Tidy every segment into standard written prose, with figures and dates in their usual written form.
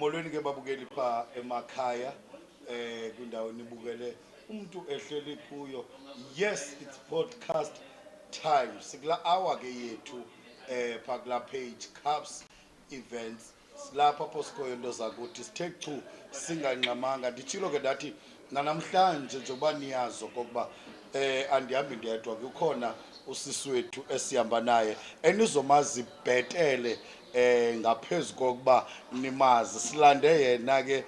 molweni ke babukeli pha emakhaya kwindawo nibukele umuntu ehleli kuyo. Yes, it's podcast time. Sikla hour ke yethu pha kula page Cubs events. Silapha poskoyo into zakuthi sithe chu singanqamanga. Nditshilo ke ndathi namhlanje njengoba niyazi okokuba andihambi ndedwa kukhona usisi wethu esihamba naye enizomazi bhetele ngaphezulu kokuba nimazi. Silande yena ke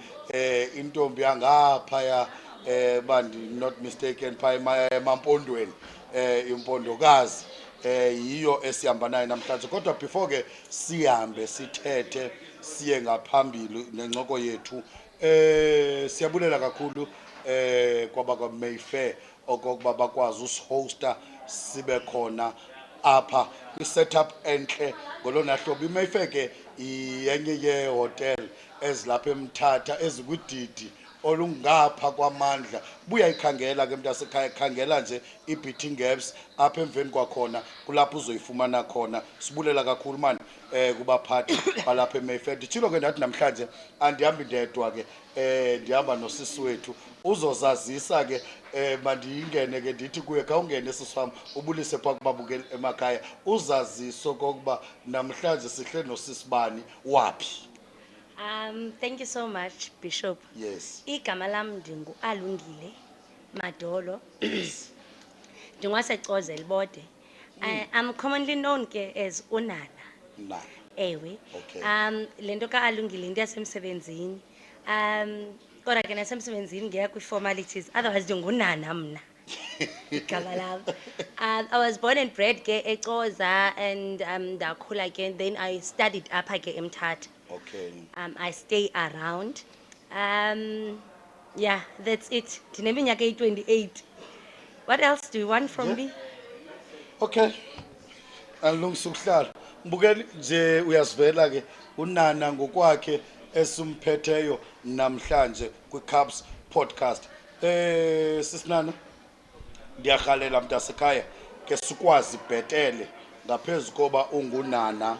intombi yangaphaya bandi not mistaken pha emampondweni impondokazi yiyo esihamba naye namhlanje. Kodwa before ke sihambe sithethe siye ngaphambili nencoko yethu siyabulela kakhulu kwaba kwa Mayfair okokuba bakwazi usihosta sibe khona apha kwi-setup enhle ngolona hlobo. iMayfair ke yenye yehotel ezilapha eMthatha ezikwididi olungapha kwamandla. Buyayikhangela ke mntasekhaya, khangela nje i-Beating Gaps apha emveni kwakhona kulapho uzoyifumana khona. Sibulela kakhulu mani kubaphathi balapha eMayfair. Nditshilo ke ndathi namhlanje andihambi ndedwa ke ndihamba nosisi wethu uzozazisa ke mandingene ke ndithi kuye khawungene sisi wam ubulise phaa kubabukeli emakhaya uzaziso kokuba namhlanje sihle nosisi bani waphi. Thank you so much, Bishop. Yes. Igama lam ndingu-Alungile Madolo. NdingwaseCoza Elibode. I'm commonly known ke as Unana. Na. Ewe. Okay. Lento ka-Alungile into yasemsebenzini. Kodwa ke nasemsebenzini ngiya kwi-formalities. Otherwise ndingunana mna. Igama lam. I was born and bred ke eCoza and ndakhula ke, then I studied apha ke eMthatha. Okay. I stay around. Yeah, that's it. Ndineminyaka eyi-28. What else do you want from me? Okay. Alungisa ukuhlala. Mbukeli nje uyasivela ke unana ngokwakhe esimphetheyo namhlanje kwi-Cubs podcast. Sisinana ndiyahalela mntasekhaya ke sikwazi bhetele ngaphezu koba ungunana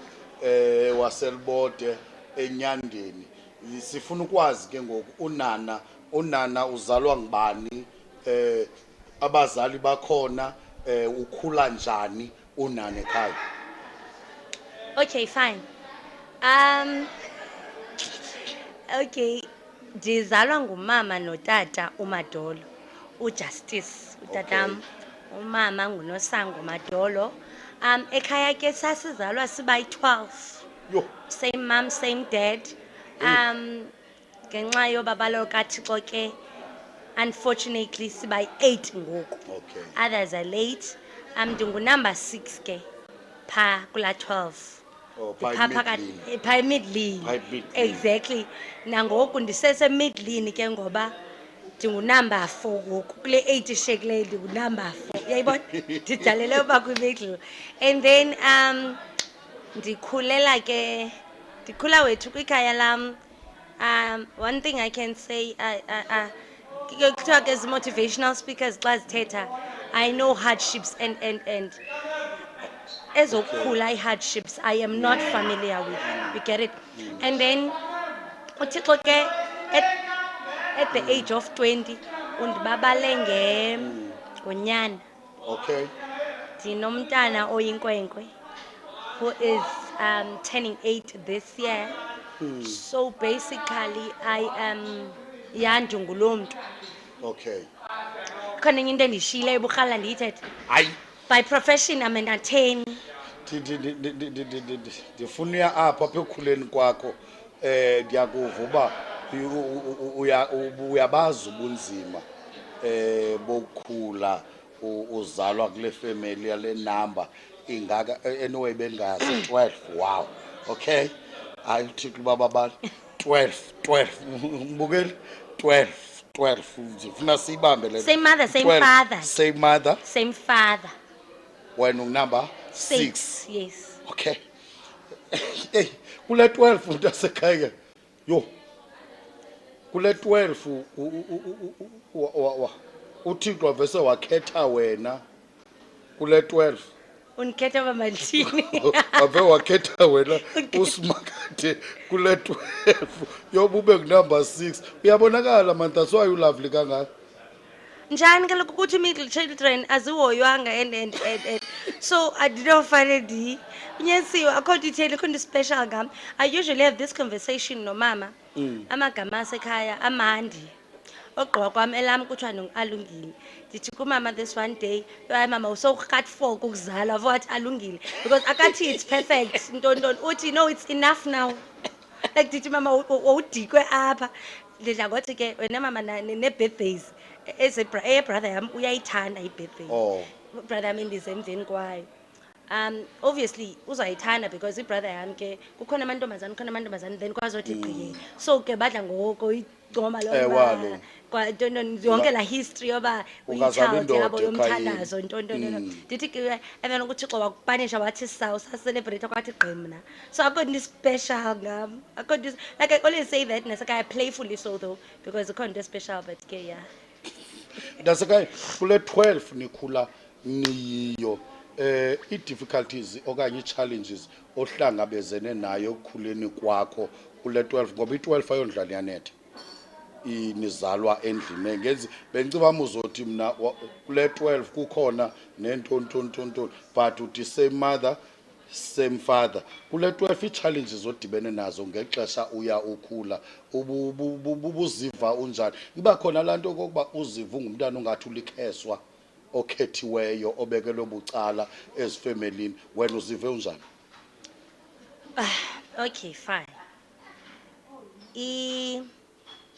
waselibode enyandeni. Sifuna ukwazi ke ngoku unana uzalwa ngubani, abazali bakhona, ukhula njani unana ekhaya. Okay, fine. Okay, ndizalwa ngumama notata uMadolo, uJustice utatam, umama nguNosango Madolo. Ekhaya ke sasizalwa siba yi-12. Yo. Same mom, same dad. Ngenxa yoba balo kaThixo ke unfortunately siba yi-8 ngoku. Okay. Others are late. Ndingunumber 6 ke pha kula 12. Oh, Pha midlini. Exactly. Nangoku ndisese midlini ke ngoba ndingunumber 4 ngoku kule 8 ishekileyo ndingunumber 4. Uyayibona? Ndidalele uba kwi-middle. And then ndikhula wethu kwikhaya lam. One thing I can say, talk as motivational speakers xa zithetha, I know hardships and ezokhula i-hardships I am not familiar with. You get it? And then uThixo ke at the age of 20 undibabale ngonyana. Okay. Ndinomntana oyinkwenkwe who is turning 8 this year. So basically I am ndinguloo mntu. Okay. Khona enye into endishiyileyo burhala ndiyithethe. Hayi. By profession I'm an attorney. Ndifuna apha ekukhuleni kwakho ndiyakuva uba uyabazi ubunzima bokukhula uzalwa kule family yale number ingaka anyway bengazi 12. Wow. Okay. Hayi uThixo baba bani 12 mbukeli 12 ndifuna siyibambe le. Same mother, same father. Same mother, same father. wena unumber 6. Yes. Okay. Hey, kule 12 umuntu asekhaya. Yo. Kule 12 uThixo vese wakhetha wena kule 12. unikhetha uba mandithini. ave wakhetha wena usimakade kule 12 yoba ube kunumber 6 uyabonakala man, that's why ulovely kangaka. Njani kaloku ukuthi middle children azihoywanga and so andinofane unyesiwe akho nto itheni akho nto special ngam. I usually have this conversation nomama. Amagama asekhaya amandi. Ogqiba kwam elam kuthiwa alungile. Ndithi kumama this one day, hayi mama usowukat 4 ukuzala wathi alungile because akathi it's perfect ntoni uthi no it's enough now. Like ndithi mama udikwe apha. Ndidla ngothi ke wena mama ne-birthdays brother yam uyayithanda i-birthday. Oh. Brother yam endize emveni kwayo. Obviously uzayithanda because ibrother yam ke kukhona amantombazana then kwazothi gqiye. So ke badla ngoko igcoma walo. yonke la history yoba Ungazala uyichild yabo indoda yomthandazo ntoni. Ndithi ke and then uThixo wakupanisha wathi sa-celebrate kwathi gqi mna. So akho nto special ngam. Akho nto, like I always say that nasekhaya playfully so though because akho nto special but ke yeah. Ndasekhaya kule 12 nikhula niyiyo i-difficulties okanye i-challenges ohlangabezene nayo ekukhuleni kwakho kule 12 ngoba i-12 ayondlala yanetha inizalwa endlini ngenzi benciba uzothi mina kule 12 kukhona nentontontonton but uthi same mother same father kule 12 i-challenges odibene nazo ngexesha uya ukhula ubuziva unjani iba khona lanto okokuba uziva ungumntana ongathi ulikheswa okhethiweyo obekelwe bucala ezifemelini wena uzive unjani? Okay, fine.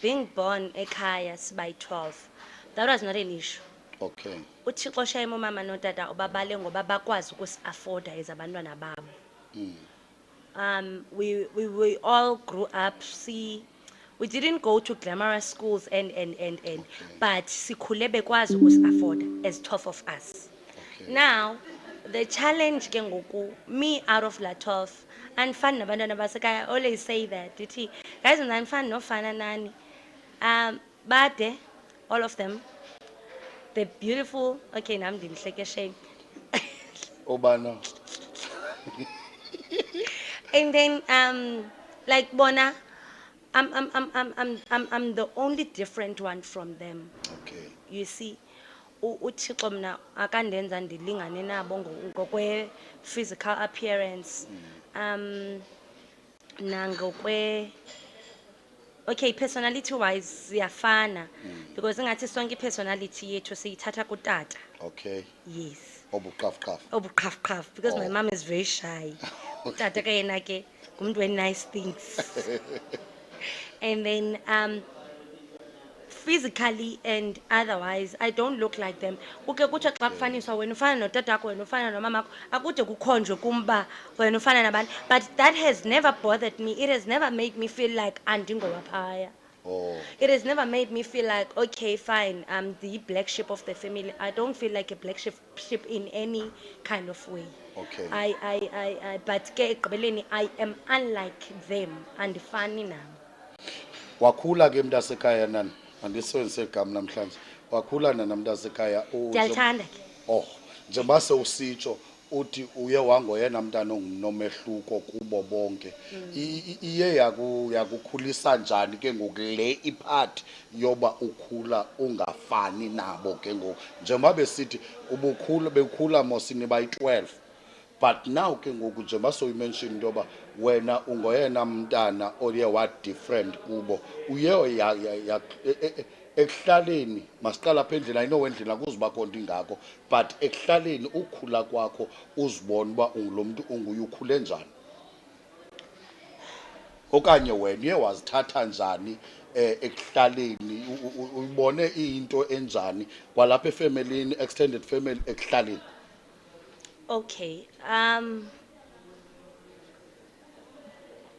Being born ekhaya siba 12, that was not an issue. Okay. uThixo shayima umama notata obabale ngoba bakwazi ukusi-afforda as abantwana babo. We all grew up, we didn't go to glamorous schools and but sikhule bekwazi ukusi-afforda as 12 of us. Okay. Now the challenge ke ngoku, me out of la 12 andifani nabantwana basekhaya. I always say that ndithi guys mna andifani nofana nani. Bade all of them, they're beautiful. Okay, nam ndimhlekesheni. Obana. And then like bona, I'm the only different one from them. Okay. You see, uThixo mna akandenza ndilingane nabo ngokwe physical appearance. Nangokwe okay, personality wise siyafana because ngathi sonke personality yethu siyithatha kutata. Okay. Yes. Obuqhafuqhafu. Because my mom is very shy. Tata ke yena ke ngumuntu we nice things. And then physically and otherwise I don't look like them. Uke kuthi xa kufaniswa wena ufana notata wakho, wena ufana nomama wakho, akude kukhonjwe kumba wena ufana nabantu. But that has never bothered me. It has never made me feel like andingowaphaya. Oh. It has never made me feel like, okay, fine, I'm the black sheep of the family. I don't feel like a black sheep in any kind of way. Okay. But ke ekugqibeleni I am unlike them andifani nabo. Wakhula ke mntasekhaya nani? Andisebenzise igama namhlanje. Wakhula nana mntasekhaya Ndiyalithanda ke. Oh, njengoba sewusitsho uthi uye wangoyena mntana ongunomehluko kubo bonke. Iye yakukhulisa njani ke ngokule ipart yoba ukhula ungafani nabo ke ngoku. Njengoba besithi bekhula mosini bayi 12. But now ke ngoku njengoba so you mentioned yoba wena ungoyena mntana oye wa different kubo. Uye ekuhlaleni masiqala apha endlini I know endlini akuziba khona ingako but ekuhlaleni ukhula kwakho uzibona uba ungulomuntu unguye ukhule njani okanye wena uye wazithatha njani ekuhlaleni uyibone into enjani kwalapha efamilini extended family ekuhlaleni? Okay,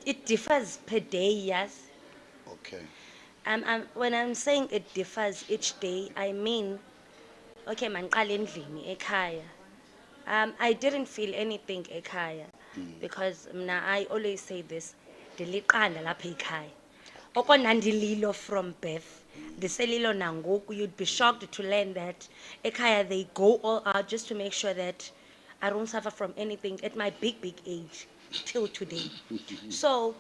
it differs per day, yes. Okay. When I'm saying it differs each day, I mean, okay, manqale endlini ekhaya. I didn't feel anything ekhaya because mna I always say this, ndiliqanda lapha ekhaya. Oko nandililo from birth, ndiselilo nangoku. You'd be shocked to learn that ekhaya they go all out just to make sure that I don't suffer from anything at my big age till today. So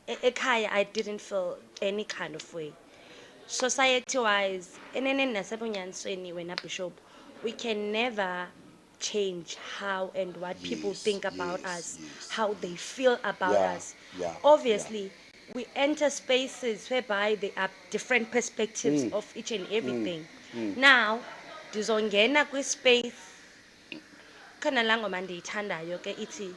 ekhaya I didn't feel any kind of way. Society wise, eneneni nasebunyanisweni wena Bishop, we can never change how and what people Yes, think about yes, us, yes. how they feel about Yeah, us. yeah, Obviously, we enter spaces whereby there are different perspectives Mm. of each and everything. Now, ndizongena kwispace khona laa ngoma ndiyithandayo ke ithi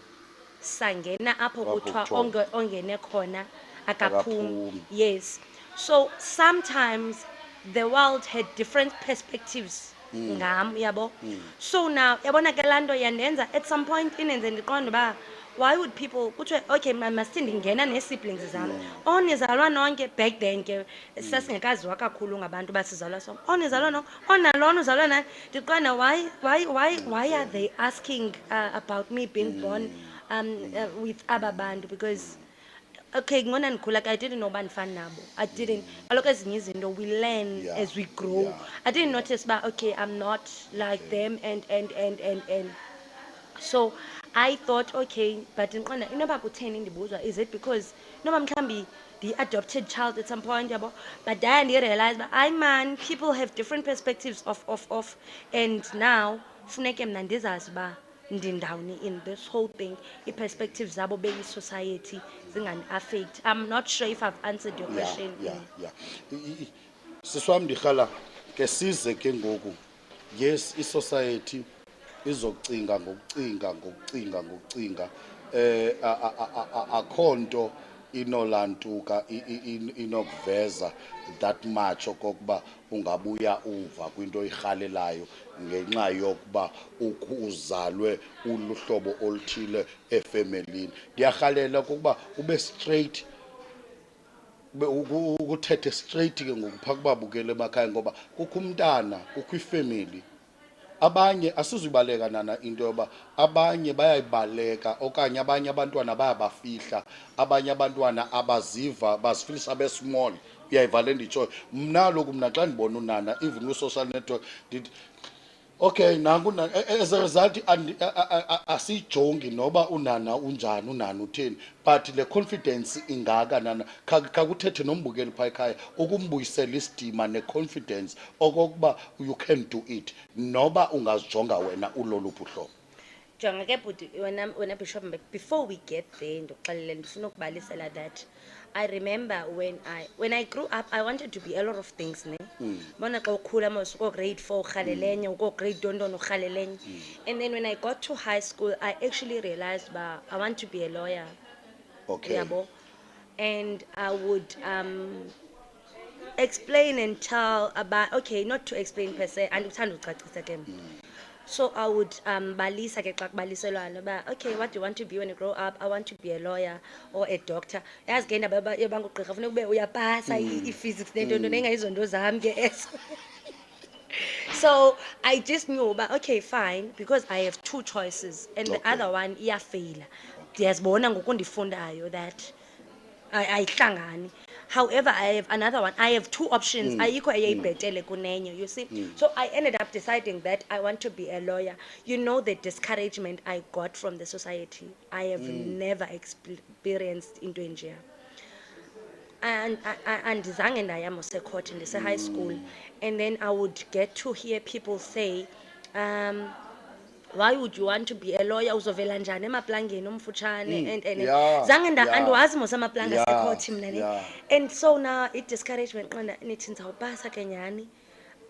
sangena apho Apho kuthiwa kuthiwa ongene khona akaphumi. akaphumi. Yes, so sometimes the world had different perspectives ngam yabo. So now yabona ke laa nto yandenza at some point inenze ndiqonde uba why would people kuthiwe okay masithi ndingena nee-siblings zam nizalwa nonke back then ke sasingekaziwa kakhulu ngabantu uba sizalwa som nizalwa nonke nalona uzalwa nani ndiqonda why are they asking about me being born with aba bantu because okay ngona ndikhula ke I didn't know uba ndifana nabo I didn't kaloku ezinye izinto we learn Yeah, as we grow. yeah, I didn't notice uba okay I'm not like them and so I thought okay but ndiqonda inoba kutheni ndibuzwa is it because noba mhlawumbi the-adopted child at some point yabo but ndaya ndirealize uba hayi man people have different perspectives of and now funeke mna ndizazi uba ndindawuni in this whole thing ii-perspectives zabo beyi-society zingani-affect. I'm not sure if I've answered your question. Yeah. Siswam ndirhala ke size ke ngoku. Yes, i-society izocinga ngokucinga. Akho nto inolantuka inokuveza that much okokuba ungabuya uva kwinto oyirhalelayo ngenxa yokuba uzalwe uluhlobo oluthile efemelini. Ndiyarhalela okokuba ube straight ukuthethe straight ke ngoku phaa kubabukele emakhaya ngoba kukho umntana kukho ifemeli. Abanye asizubaleka nana into yoba abanye bayayibaleka okanye abanye abantwana bayabafihla, abanye abantwana abaziva bazifilisa be-small. Uyayiva le nditshoyo mna loku mna xa ndibona unana even kwi-social network ndithi okay nanku as a result asiyijongi noba unana unjani unana utheni but le confidence ingaka nana khakuthethe nombukeli phaa ekhaya ukumbuyisela isidima ne-confidence okokuba you can do it noba ungazijonga wena uloluphi uhlobo. Jonga ke bhuti wena Bishop Mbeki, before we get there ndikuxelele ndifuna ukubalisela that I remember when I grew up I wanted to be a lot of things ne bona xa ukhula mos uko grade 4 urhalelenye uko grade ntoni urhalelenye and then when I got to high school I actually realized ba I want to be a lawyer. Okay. Yabo, and I would explain and tell about okay not to explain per se andikuthanda ucacisa ke so I would balisa ke xa kubaliselwana ba okay what do you want to be when you grow up? I want to be a lawyer or a doctor. Yazi ke indaba yabangugqirha funeka ube uyapasa i-physics nento engayizonto zam ke eso. So I just knew about okay fine because I have two choices and the Okay. other one iyafeyila ndiyazibona ngoku ndifundayo that ayihlangani. However, I have another one. I have two options. Ayikho eyayibhetele kunenye, you see. So I ended up deciding that I want to be a lawyer. You know the discouragement I got from the society. I have never experienced into engineer. And ndizange ndaya mos ecourt ndise high school and then I would get to hear people say why would you want to be a lawyer uzovela njani emaplangeni umfutshane and Yeah, zange yeah. andiwazi mos amaplanga Yeah, sekhothi mna ne yeah. and so now i-discouragement qonda nithi ndizawupasa ke nyhani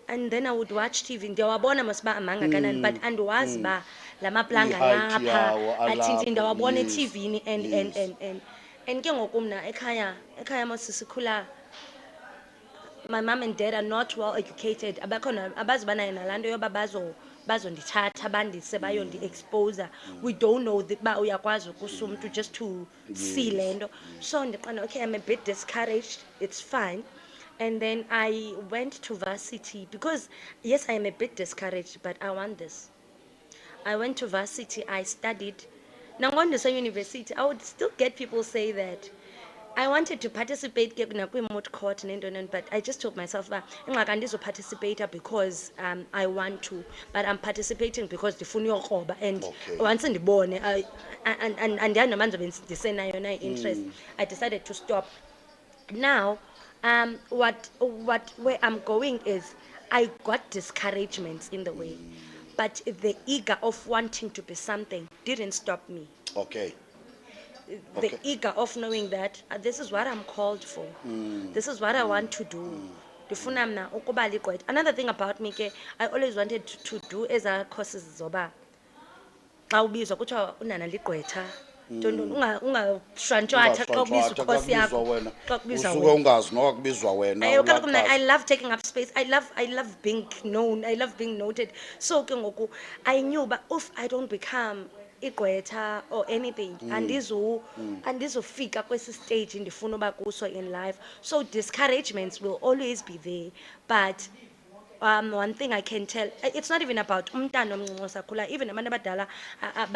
and then I would watch TV ndiyawabona mos uba amangakanani but andiwazi uba la maplanga I-height lapha yawo athinthi alapho, ndiyawabona yes, etivini yes. and ke ngoku mna ekhaya mos sikhula my mom and dad are not well educated abakhona abazibanayo nalaa nto yoba bazondithatha bandise bayondi-expose. We don't know uba uyakwazi ukusa umntu just to see le nto so ndiqonda okay I'm a bit discouraged it's fine and then I went to varsity because yes I am a bit discouraged but I want this. I went to varsity I studied nangona ndiseyunivesithi I would still get people say that I wanted to participate ke nakwi-moot court nento, but I just told myself uba ingxaki andizoparticipate because I want to, but I'm participating because ndifuna uyokroba, and Okay. once ndibone andiyazi noba ndizobe ndisenayo na i-interest. I decided to stop. Now, where I'm going is, I got discouragements in the way, but the eager of wanting to be something didn't stop me. Okay. The Okay. eager of knowing that this is what I'm called for. This is what I want to do. Ndifuna mna ukuba ligqwetha. Another thing about me ke, I always wanted to do eza courses zoba xa ubizwa kuthiwa unana ligqwetha. Ungashwantshwathwa xa kubizwa ikhosi yakho. Xa kubizwa usuke wena. ungazi noba kubizwa wena Kaloku mna, I ulaqhaza. love taking up space. I love being known. I love being noted. So ke ngoku I knew, but if I don't become igqwetha or anything, andizofika kwesi stage ndifuna uba kuso in life. So discouragements will always be there, but one thing I can tell, it's not even about umntana omncinci osakhula, even abantu abadala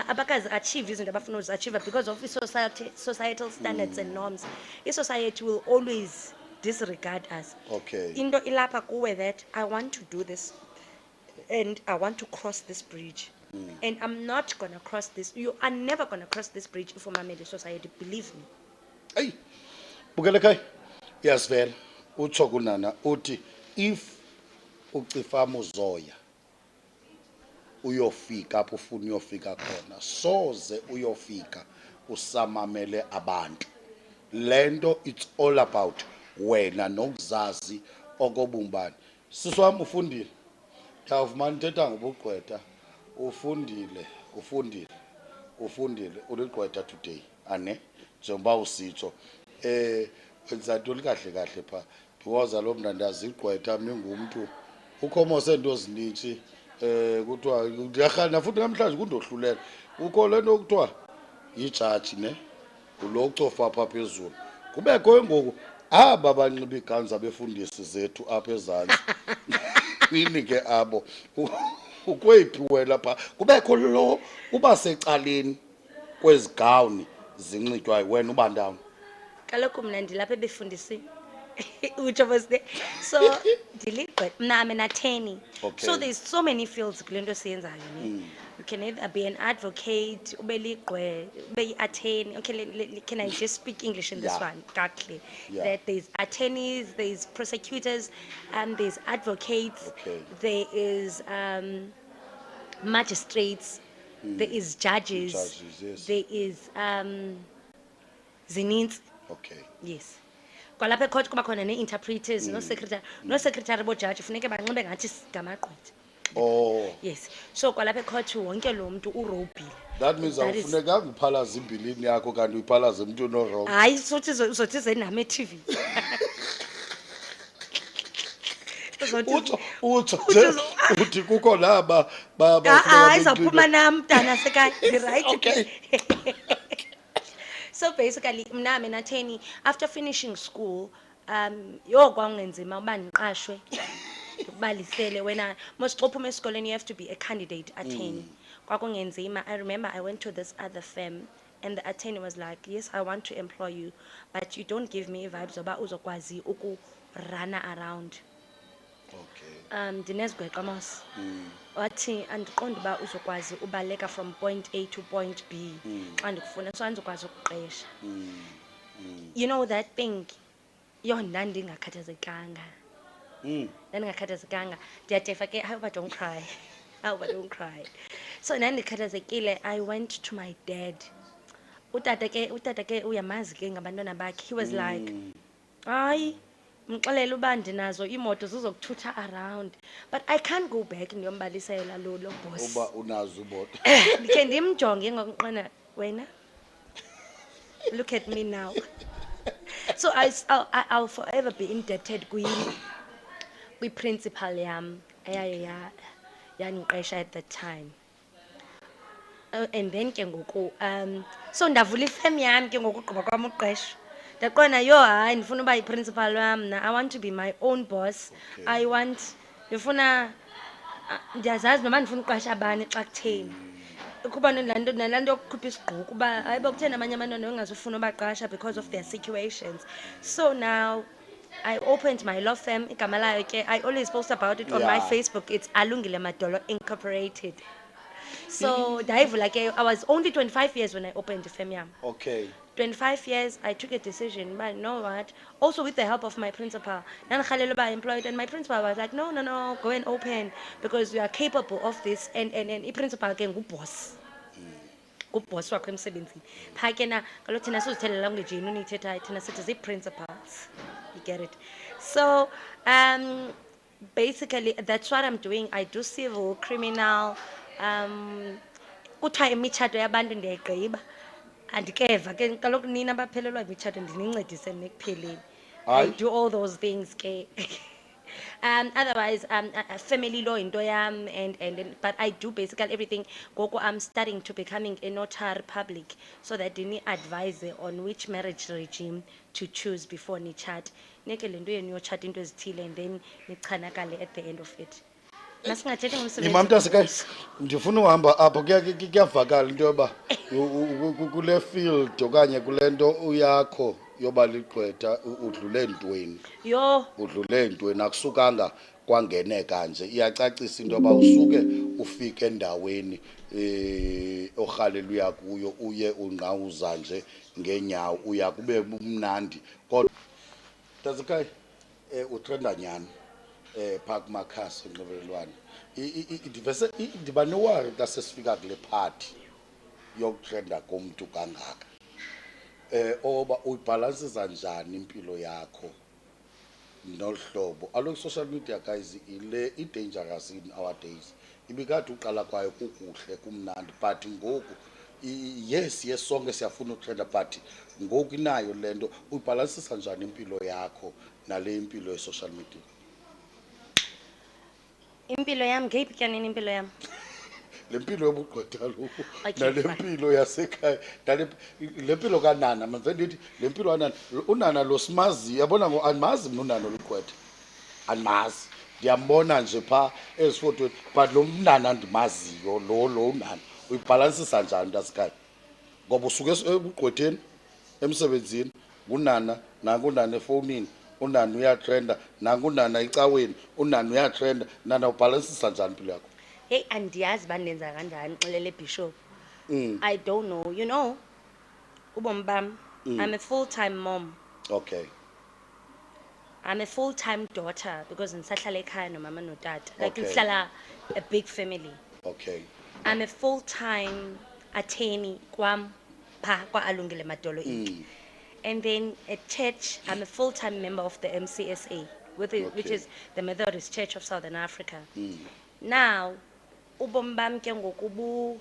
abakazi achieve izinto abafuna uziachieve because of societal standards and norms. I-society will always disregard us. Okay. Into ilapha kuwe that I want to do this and I want to cross this bridge. And I'm not gonna cross this. You are never gonna cross this bridge if umamele society, believe me. Hey, bukele kai. Iyasivela. Utsho kunana uthi if ucifama uzoya uyofika apho ufuna uyofika khona, soze uyofika usamamele abantu. Lento, it's all about wena nokuzazi okobumbani. Siswami ufundile. Ndiyavuma ndithetha ngobugqwetha. Ufundile uligqwetha today ane njengoba usitsho wenza into kahle pha because lo mna ndazigqwetha mina ngumuntu ukho sento ezininzi kuthiwa ndiyahana futhi namhlanje kundohlulela ukho lento kuthiwa yijaji ne ulo ucofa apha phezulu kubekho engoku aba banxiba iganza befundisi zethu apha ezantsi ini ke abo ukwephi wena pha kubekho lo uba secaleni kwezigawuni zinxitywayo wena uba ndawo. Kaloku mna ndilapha ebefundisini. Utsho bose. So ndiligqwetha mna, I'm an attorney. Okay. So there's so many fields kule nto siyenzayo ne. You can either be an advocate, ube ligqwe, ube yi-attorney. Okay, can I just speak English in this Yeah. one? Exactly. Yeah. That there's attorneys, there's prosecutors, and there's advocates. Okay. There is magistrates. There is judges. Judges, yes. There is zininzi. Okay. Yes. Kwalapha ecourt kuba khona nee-interpreters, no-secretary bojaji funeke banxibe ngathi ngamagqwetha. Oh, Yes. So kwalapha ecourt wonke lo mntu urobhile. that means That is- awufunekanga uphalaze imbilini yakho kanti uyiphalaze emntwini orongo. Hayi uzothi zenami e-TV. Utsho nje uthi kukho laba Izaphuma nam mntana sekhaya. Right. Okay. So basically mna, I'm an attorney. After finishing school, kwakungenzima uba ndiqashwe. Ndikubalisele wena mos xa uphuma esikoleni you have to be a candidate attorney. Kwakungenzima. I remember I went to this other firm and the attorney was like, yes, I want to employ you, but you don't give me vibes oba uzokwazi ukurana around. Okay. Ndinezigweqa mos. Wathi andiqondi uba uzokwazi ubaleka from point A to point B xa ndikufuna, so andizokwazi ukuqesha. You know that thing, ndandingakhathazekanga. Ndandingakhathazekanga. Ndiyatefa ke, I hope don't cry. I hope don't cry. So ndandikhathazekile, I went to my dad. Utata ke uyamazi ke ngabantwana bakhe. He was like, hayi mxelele uba ndinazo imoto zizokuthutha around, but I can't go back ndiyombalisela lo boss. Uba unazo uboto. Ndikhe ndimjonge ngokuqina wena. Look at me now. So I'll forever be indebted kwi-principal yam yandiqesha at that time. And then ke ngoku so ndavula ifem yam ke ngoku ugqiba kwam uqesho. Ndaqona hayi ndifuna uba yi-principal wam mna. I want to be my own boss. Okay. Ndifuna ndiyazazi noba ndifuna uqasha abani xa kutheni. kuba nalando yokukhupha isigqoko kuba hayibo kuthena amanye abantwana ongazufuna ubaqasha because of their situations. So now I opened my law firm, igama layo ke, I always post about it on my Yeah. Facebook. It's Alungile Madolo Incorporated. So ndayivula ke, I was only 25 years when I opened the firm yam. Okay. 25 years, I took a decision, but you know what? Also with the help of my principal. Nandigalelo ba employed, and my principal was like, no, no, no, go and open because you are capable of this. And i-principal ke nguboss. Nguboss wakho emsebenzini. Pha ke na, kaloku thina sizithela language yini uniyithethayo, thina sithi zii-principals. You get it? So, basically, that's what I'm doing. I do civil, criminal, kuthiwa imitshato yabantu ndiyayigqiba. Andikeva ke kaloku nina abaphelelwa yimitshato ndinincedise nekupheleni. I Hayi. do all those things ke. Otherwise, family law into yam, but I do basically everything. Gogo, I'm starting to becoming a notary public so that they advise on which marriage regime to choose before ni chat. Neke le nto yenu yotshata into ezithile and then nichanakale at the end of it. Masingathethi Imam ngomsebenzi. Tasika, ndifuna uhamba apho kuyavakala into yoba kule field okanye kule nto uyakho yoba ligqwetha udlule ntweni. Yo, Udlule ntweni akusukanga kwangeneka nje iyacacisa into yoba usuke ufike endaweni orhaleluya kuyo uye ungqawuza nje ngeenyawo uya kube bumnandi kodwa Tazikai utrenda nyani phaa kumakhasi onxibelelwano ndivese ndiba newari xa sesifika kule party yokutrenda komntu kangaka oba uyibhalansisa njani impilo yakho nohlobo alo social media guys ile i-dangerous in our days ibikade uqala kwayo kukuhle kumnandi but ngoku yes sonke siyafuna utrenda but ngoku inayo lento uyibhalansisa njani impilo yakho nale impilo ye-social media. impilo yam ngeyiphi kanini impilo yam? Le mpilo yobugqwetha lo Okay, nale fine. mpilo yasekhaya le mpilo kanana manje ndithi le mpilo kanana unana lo simazi yabona ngo andimazi mina unana olugqwetha andimazi ndiyambona nje pha ezifotweni but lo mnana ndimaziyo lo unana uyibhalansisa njani ntasekhaya ngoba usuke ebugqwetheni emsebenzini kunana nakunana efowunini unana uyatrenda nakunana ecaweni unana uyatrenda nana ubhalansisa njani impilo yakho. Hey, andiyazi uba ndenza kanjani xelele bishop. Mm. I don't know. You know, ubomi bam, I'm a full-time mom. Okay. I'm a full-time daughter because ndisahlala ekhaya nomama notata. Like Okay. ndihlala a big family. Okay. I'm a full-time attorney kwam pha kwa Alungile Madolo Inc. And then at church, I'm a full-time member of the MCSA, which Okay. is the Methodist Church of Southern Africa. Now, ubomi bam ke ngoku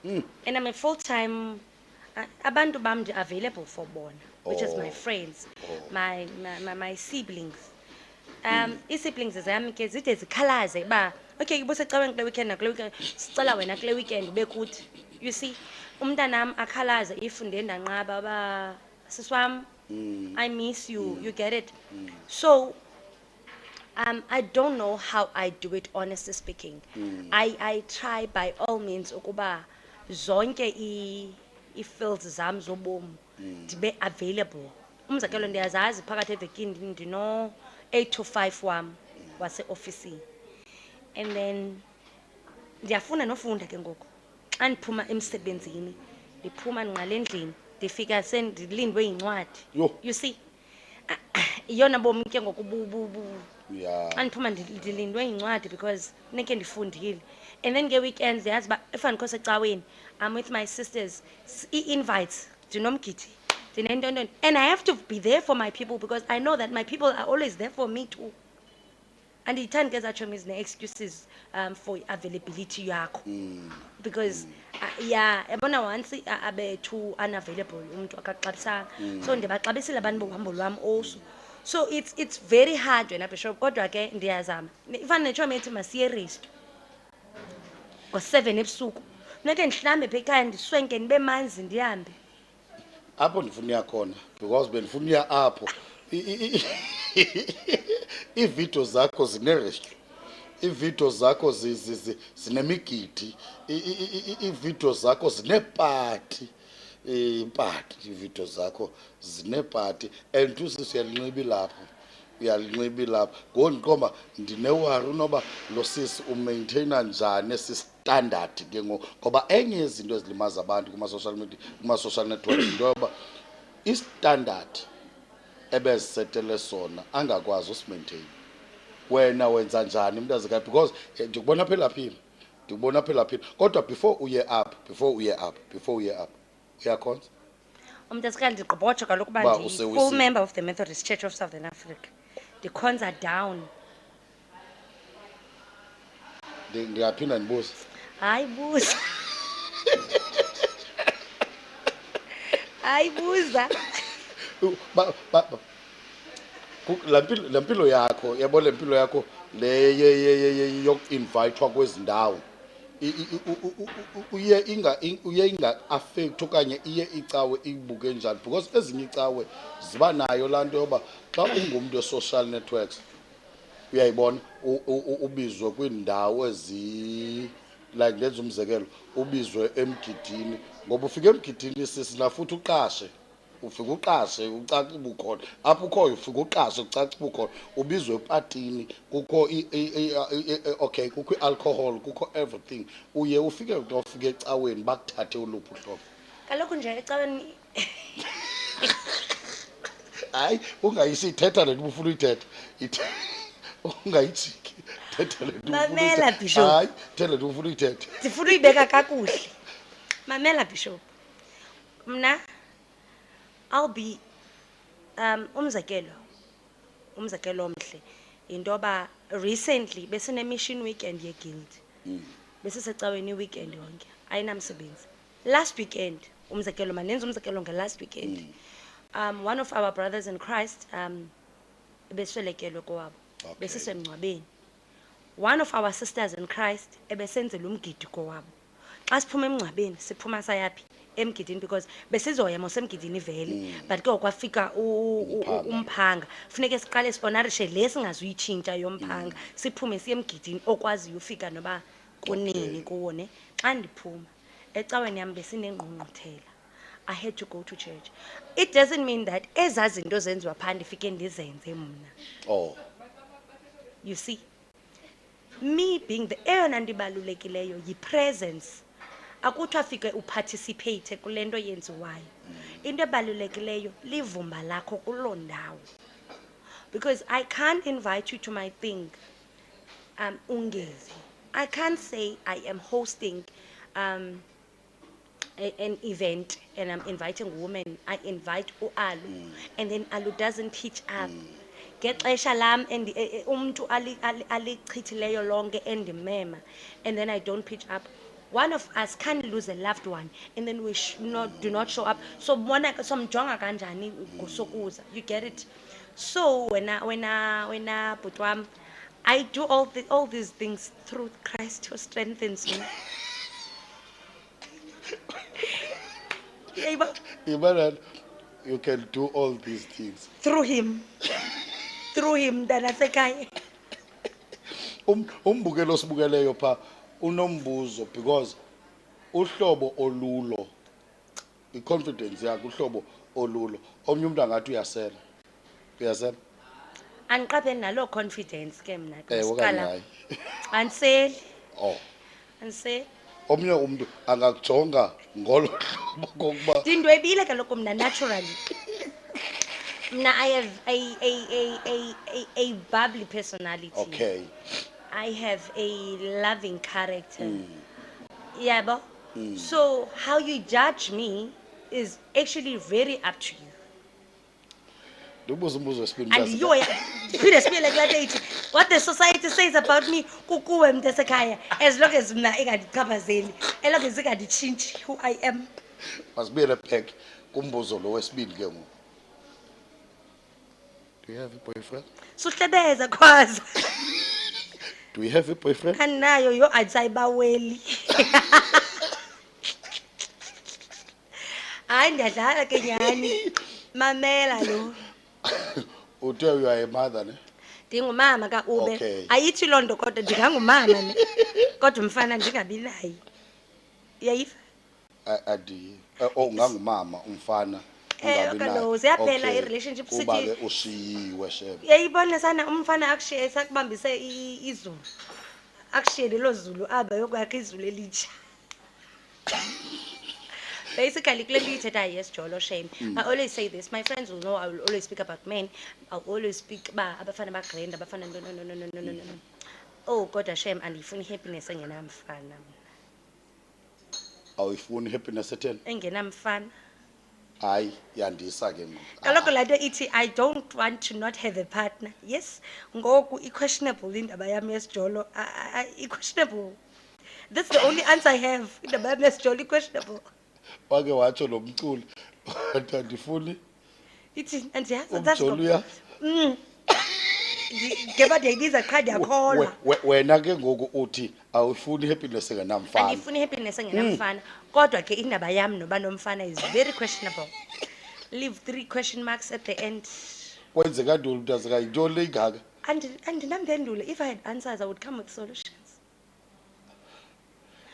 and I'm a full-time, abantu bam ndi available for bona, which is my Oh. friends, my siblings. I-siblings zami ke zide zikhalaze ba, okay busecaweni kule weekend nakule weekend, sicela wena kule weekend ube kuthi. You see, umntanam akhalaze if ndiye ndanqaba ba sisi wam, I miss you, you get it? So I don't know how I do it, honestly speaking. I try by all means ukuba zonke i-fields zam zobomi ndibe available. Umzekelo ndiyazazi phakathi evekini ndino 8 to 5 wam waseofisini. And then ndiyafunda nofunda ke ngoku. Xa ndiphuma emsebenzini, ndiphuma ndingqale endlini, ndifika sendilindwe yincwadi. Yo. You see? Iyona bomi ke ngoku Yeah. xa ndiphuma ndilindwe yincwadi because funeke ndifundile. And then nge-weekends ndiyazi uba if andikho secaweni, I'm with my sisters, i-invites ndinomgidi ndinentoni, and I have to be there for my people because I know that my people are always there for me too. Andiyithandi ke zatsho zine-excuses for availability yakho because yeah yabona once abe too unavailable umntu akaxabisanga, so ndiyabaxabisile abantu bohambo lwam also. So it's very hard wena bishop kodwa ke ndiyazama. Ifana netshomi ethi masiye resto ngo-7 ebusuku, funeke ndihlambe pha ekhaya ndiswenke ndibe manzi ndihambe. Apho ndifuna uya khona because bendifuna uya apho iividiyo zakho zinerescue iividiyo zakho zinemigidi, iividiyo zakho zineepati, iividiyo zakho zineepati and usisi uyalinxiba ilapho, uyalinxiba ilapho. Ngoku ndiqomba ndinewari unoba lo sisi umaintaina njani esi standard ke ngoku, ngoba enye yezinto ezilimaza abantu kuma-social media, kuma-social networks into yoba istandard ebezisetele sona angakwazi usimaintaina. Wena wenza njani mntasekhaya? Because ndikubona apha elaphini, ndikubona apha elaphini, kodwa before uye up uyakhonza. Umntasekhaya ndiqobotsho kaloku uba Uba ndi-full usewisi- member of the Methodist Church of Southern Africa. Ndikhonza down. Ndingaphinda ndibuze. Hayi buza. Hayi buza. La mpilo yakho, yabo le mpilo yakho le yoku-invayithwa kwezi ndawo uye inga-affect okanye iye icawe ibuke njani? Because ezinye icawe ziba nayo laa nto yoba xa ungumntu we-social networks uyayibona ubizwe kwiindawo like ndenza umzekelo, ubizwe emgidini, ngoba ufike emgidini sisina futhi uqashe, ufike uqashe ucace ubukhona apho ukhoyo, ufike uqashe ucace ubukhona, ubizwe epatini, kukho okay, kukho i-alcohol, kukho everything, uye ufike ufike ecaweni bakuthathe uluphi uhlobo. Kaloku nje ecaweni Hayi, ungayisithetha le nto ubufuna uyithetha, ungayijiki, thetha le nto ubufuna Mamela, uyithetha. Bishop. Hayi, thetha le nto ubufuna uyithetha. ndifuna uyibeka kakuhle. Mamela Bishop. Mna I'll be umzekelo omhle into yoba recently besine mission weekend ye-guild. Besisecaweni weekend yonke ayinamsebenzi. Last weekend umzekelo manenze umzekelo nge-last weekend. One of our brothers in Christ ebeswelekelwe kowabo. Okay. Besisemngcwabeni. One of our sisters in Christ ebesenzela umgidi kowabo. Xa siphuma emngcwabeni siphuma sayaphi emgidini, because besizoya mosemgidini vele, but ke kwafika umphanga, funeke siqale sionarishe lesingazuyitshintsha yomphanga, siphume siye emgidini okwaziyo ufika noba kunini kuwo ne. Xa ndiphuma ecaweni yam besinengqungquthela, I had to go to church. It doesn't mean that ezazinto zenziwa phaa ndifike ndizenze mna. Oh, You see, me being the eyona nto ibalulekileyo yi-presence. Akuthi afike uparticipate kule nto yenziwayo. Into ebalulekileyo livumba lakho kuloo ndawo. Because I can't invite you to my thing ungezi. I can't say I am hosting an event and I'm inviting women. I invite uAlu and then Alu doesn't pitch up. Ngexesha lam umuntu alichithileyo lonke endimema, and then I don't pitch up. One of us can lose a loved one and then we do not show up. So mjonga kanjani ngosokuza. You get it? So when bhuti wam, I do all these things through Christ who strengthens me. Imagine you can do all these things. Through him. Through him, Danasekhaya. Umbukelo osibukeleyo pha unombuzo, because uhlobo olulo, i-confidence yakho, uhlobo olulo, omnye umuntu angathi uyasela. Andiqapheli naloo confidence ke mna. Okanye hayi. Andiseli. Oh, Andiseli. omnye umuntu angakujonga ngolo hlobo kokuba Ndindwebile kaloku mna naturally. Mna I have a bubbly personality. okay. I have a loving character. Yabo. So how you judge me is actually very up to you. Ndibuza umbuzo wesibini And mntasekhaya. you phinde sibile kula date. What the society says about me kukuwe mntasekhaya, as long as mna engandichaphazeli, as long as inganditshintshi who I am. Masibuyele back kumbuzo lo wesibini ke ngoku. Do you have a boyfriend? Suhlebeza khwaza. Do you have a boyfriend? Anayo yo ajayibaweli. Hayi ndiyadlala ke nyani. Mamela lo. Uthe you are a mother, ne? Ndingumama kaUbe. Okay. Ayithi loo nto kodwa ndingangumama ne. Kodwa umfana ndingabi naye. Uyayiva? Adi ungangumama umfana ungabi naye. Kaloku ziyaphela Okay. i-relationship Kuba sithi- ke ushiyiwe shebe. Uyayibona sana umfana akushiye sakubambise izulu. Akushiye lelo zulu aba yokwakha izulu elitsha. Basically, kule nto ithetha yes, Jolo, shame. I always say this. My friends will know I will always speak about men. I'll always speak about abafana bagrand, abafana no. Oh, kodwa shame andiyifuni happiness engenamfana. Awuyifuni happiness etheni? Engenamfana. Hayi yandisa ke ngoku. Kaloku laa nto ithi I don't want to not have a partner. Yes, ngoku i-questionable indaba yam yesijolo. I-questionable. That's the only answer I have. Indaba yam yesijolo i-questionable. Wake watsho lo mculi wathi andifuni Ithini? Andiyazi. umjolo uya. Ngeba ndiyayibiza qha ndiyakholwa. Wena ke ngoku uthi awufuni happiness engenamfana. Andifuni happiness engenamfana. Kodwa ke indaba yam noba nomfana is very questionable. Leave 3 question marks at the end. Kwenzeka ntoni mntazeka yintoni le ingaka? Andinampendulo. If I had answers, I would come with solutions.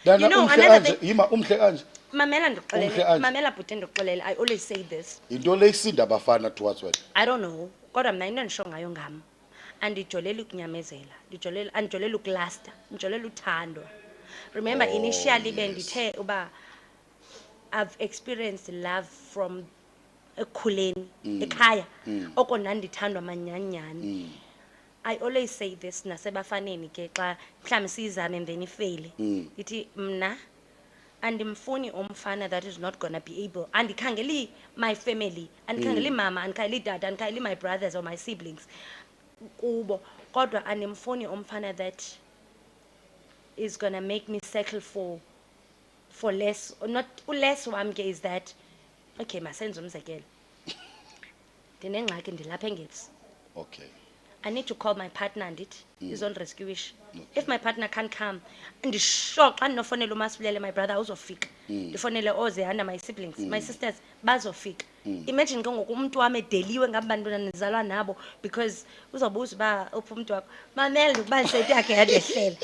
Dana You know, umhle another kanje, yima umhle kanje. Mamela Umhle ndikuxelele. kanje. Mamela bhuti ndikuxelele. I always say this. Into le isinda abafana towards wena. I don't know. Kodwa mna into endisho ngayo ngam. Andijolela ukunyamezela. Andijolela ukulasta. Ndijolela uthandwa. Remember, initially bendithe uba I've experienced love from ekhuleni, ekhaya. Oko nandithandwa manyanyani. I always say this nasebafaneni ke xa mhlawumbe siyizame and then ifeyile. Ithi mna andimfuni umfana that is not gonna be able. Andikhangeli my family, andikhangeli mama, andikhangeli dada, andikhangeli my brothers or my siblings. Kubo kodwa andimfuni umfana that is gonna make me settle for less, or not less wam ke is that okay masenze umzekelo. Ndinengxaki ndilapha engepsi. Okay. I need to call my partner and it is on rescue-ish. If my partner can't come, ndisho xa ndinofonela uMasibulele my brother uzofika. Ndifonele oZehanda my siblings, my sisters bazofika. Imagine ke ngoku umuntu wami edeliwe ngaba bantwana nizalwa nabo because uzobuza uba uphi umuntu wakho. Mamela ukuba ndisethi yakhe yadehlela.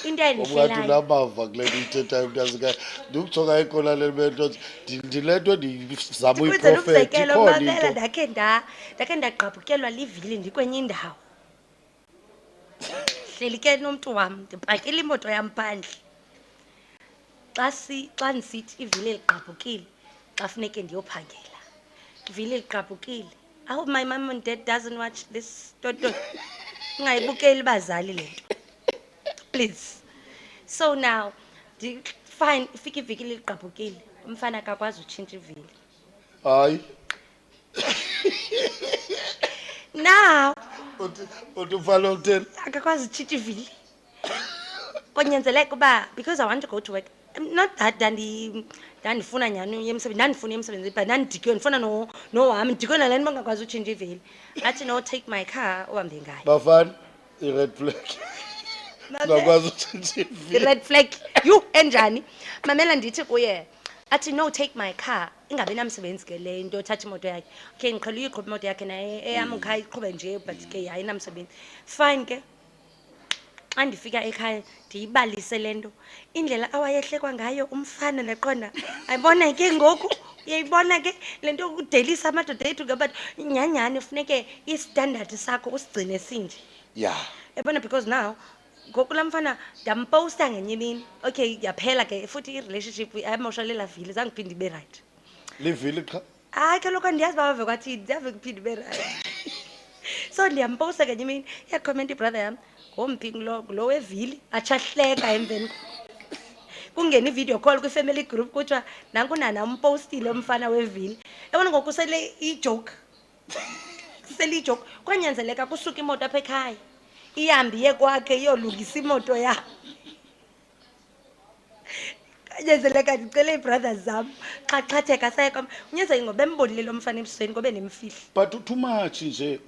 Into Ubungathi endihlelayo. unamava kule nto ithethayo mntazeka. Ndikujonga ikhona le mento ndilento ndizama Ndikwenzela uyiprofethi umzekelo ikhona mamela into. ndakhe ndagqabhukelwa livili ndikwenye indawo. Hleli ke nomntu wam ndipakile imoto yam phandle. Xa ndisithi ivili ligqabhukile xa funeke ndiyophangela. Ivili ligqabhukile. I hope my mom and dad doesn't watch this toto. Ungayibukeli bazali lento. Please. So now, fine, ifika iviki ligqabhukile. Umfana akakwazi utshintsha ivili. Hayi. Now, Uthi ufana utheni? akakwazi utshintsha ivili. Konyanzeleka uba because I want to go to work. Not that ndandifuna nyani uyemsebenzi, ndandifuna emsebenzini but ndandidikwe ndifuna nohami ndidikwe nale nto bangakwazi utshintsha ivili. Athi no, take my car uhambe ngayo. Bafana i-red flag. Ngakwazi utshintsha The ivili. red flag. You enjani? Mamela ndithi kuye. Athi no, take my car. Ingabe namsebenzi ke le into thatha imoto yakhe. Okay, ngiqhela uyiqhuba imoto yakhe naye eyam ngikhaya iqhube nje but ke hayi namsebenzi. Fine ke. Xa ndifika ekhaya ndiyibalise le nto indlela awayehlekwa ngayo umfana ndaqonda ayibona ke ngoku uyayibona ke le nto ukudelisa amadoda ethu ngabantu nyanyani funeke istandard sakho usigcine sinje. Yeah. Yabona because now ngoku laa mfana ndamposta ngenye imini okay yaphela ke futhi i-relationship ayamoshalela vile zange phinde ibe right. Livili cha. Hayi kaloku andiyazi uba bave kwathini ndiyave kuphinde ibe right. So ndiyamposta ngenye imini iyakhomenta ibrother yam ngomphi lo wevili atshahleka emveni kungena i-video call kwi-family group kuthiwa nanku nana umpostile umfana wevili. Yabona ngoku sele ijoke sele ijoke kwanyanzeleka kusuka imoto apha ekhaya ihambe iye kwakhe iyolungisa imoto yam. Kanyanzeleka ndicele ii-brothers zam xhaxhatheka saye kwam unyanzeleke ngoba embonile lo mfana ebusweni ngobe nemfihla. But too much nje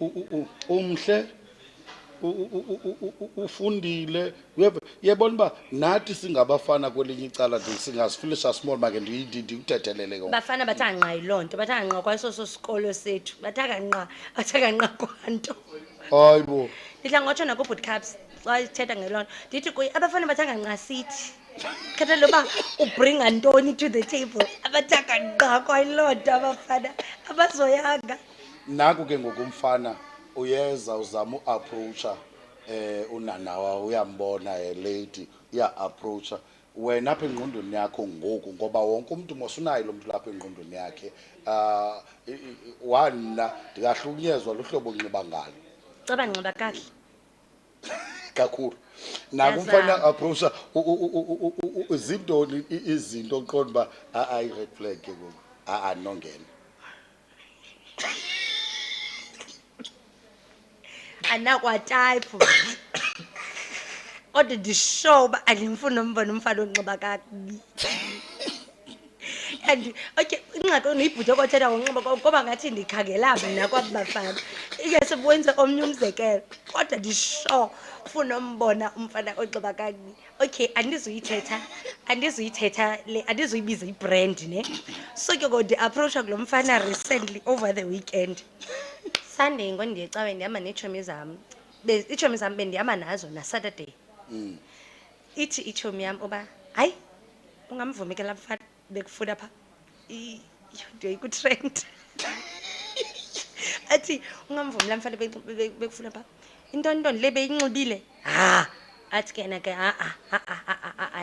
umhle ufundile yebona uba nathi singabafana kwelinye icala singazifilisha small make ndikuthethelele ke. Bafana bathanga nqa yiloo nto bathanga nqa kwaso sikolo sethu bathanga nqa kwanto. Hayibo. Ndidla ngotsho nakubhoot cups xa ithetha ngelona ndithi kuye abafana bathanga nqasithi khathalele uba ubringa ntoni to the table abathanga nqa kwayiloo abafana abazoyanga. Naku ke ngokumfana uyeza uzama uapproacha unanawa uyambona lady approacha wena apha engqondweni yakho ngoku ngoba wonke umuntu mosunayo lo muntu lapha engqondweni yakhe wana ndingahlukunyezwa luhlobo onxiba ngalo Caba nxiba kakuhle. kakhulu nakumfana approacha izintoni izinto oqonda uba ayi red flag ke ngoku nongena Anakwatayiphu kodwa ndisho uba andimfuni umbona umfana onxiba kakubi. And okay ingxaki onuyibhuthe kothetha ngonxiba ngoba ngathi ndikhangela mna kwaba bafana ike sibuwenze omnye umzekelo kodwa ndisho ufuna umbona umfana onxiba kakubi. Okay andizuyithetha le andizuyibiza ibrand ne so ke ngoku ndi-approacha kulo mfana recently over the weekend. Sunday ngo ndiye cawe ndihamba neetshomi zam iitshomi zam bendihamba nazo naSaturday. Ithi itshomi yam uba hayi ungamvumi ke laa mfana bekufuna pha ndiyoyikutrend. Athi ungamvumi laa mfana bekufuna pha intoni le beyinxibile athi ke yena ke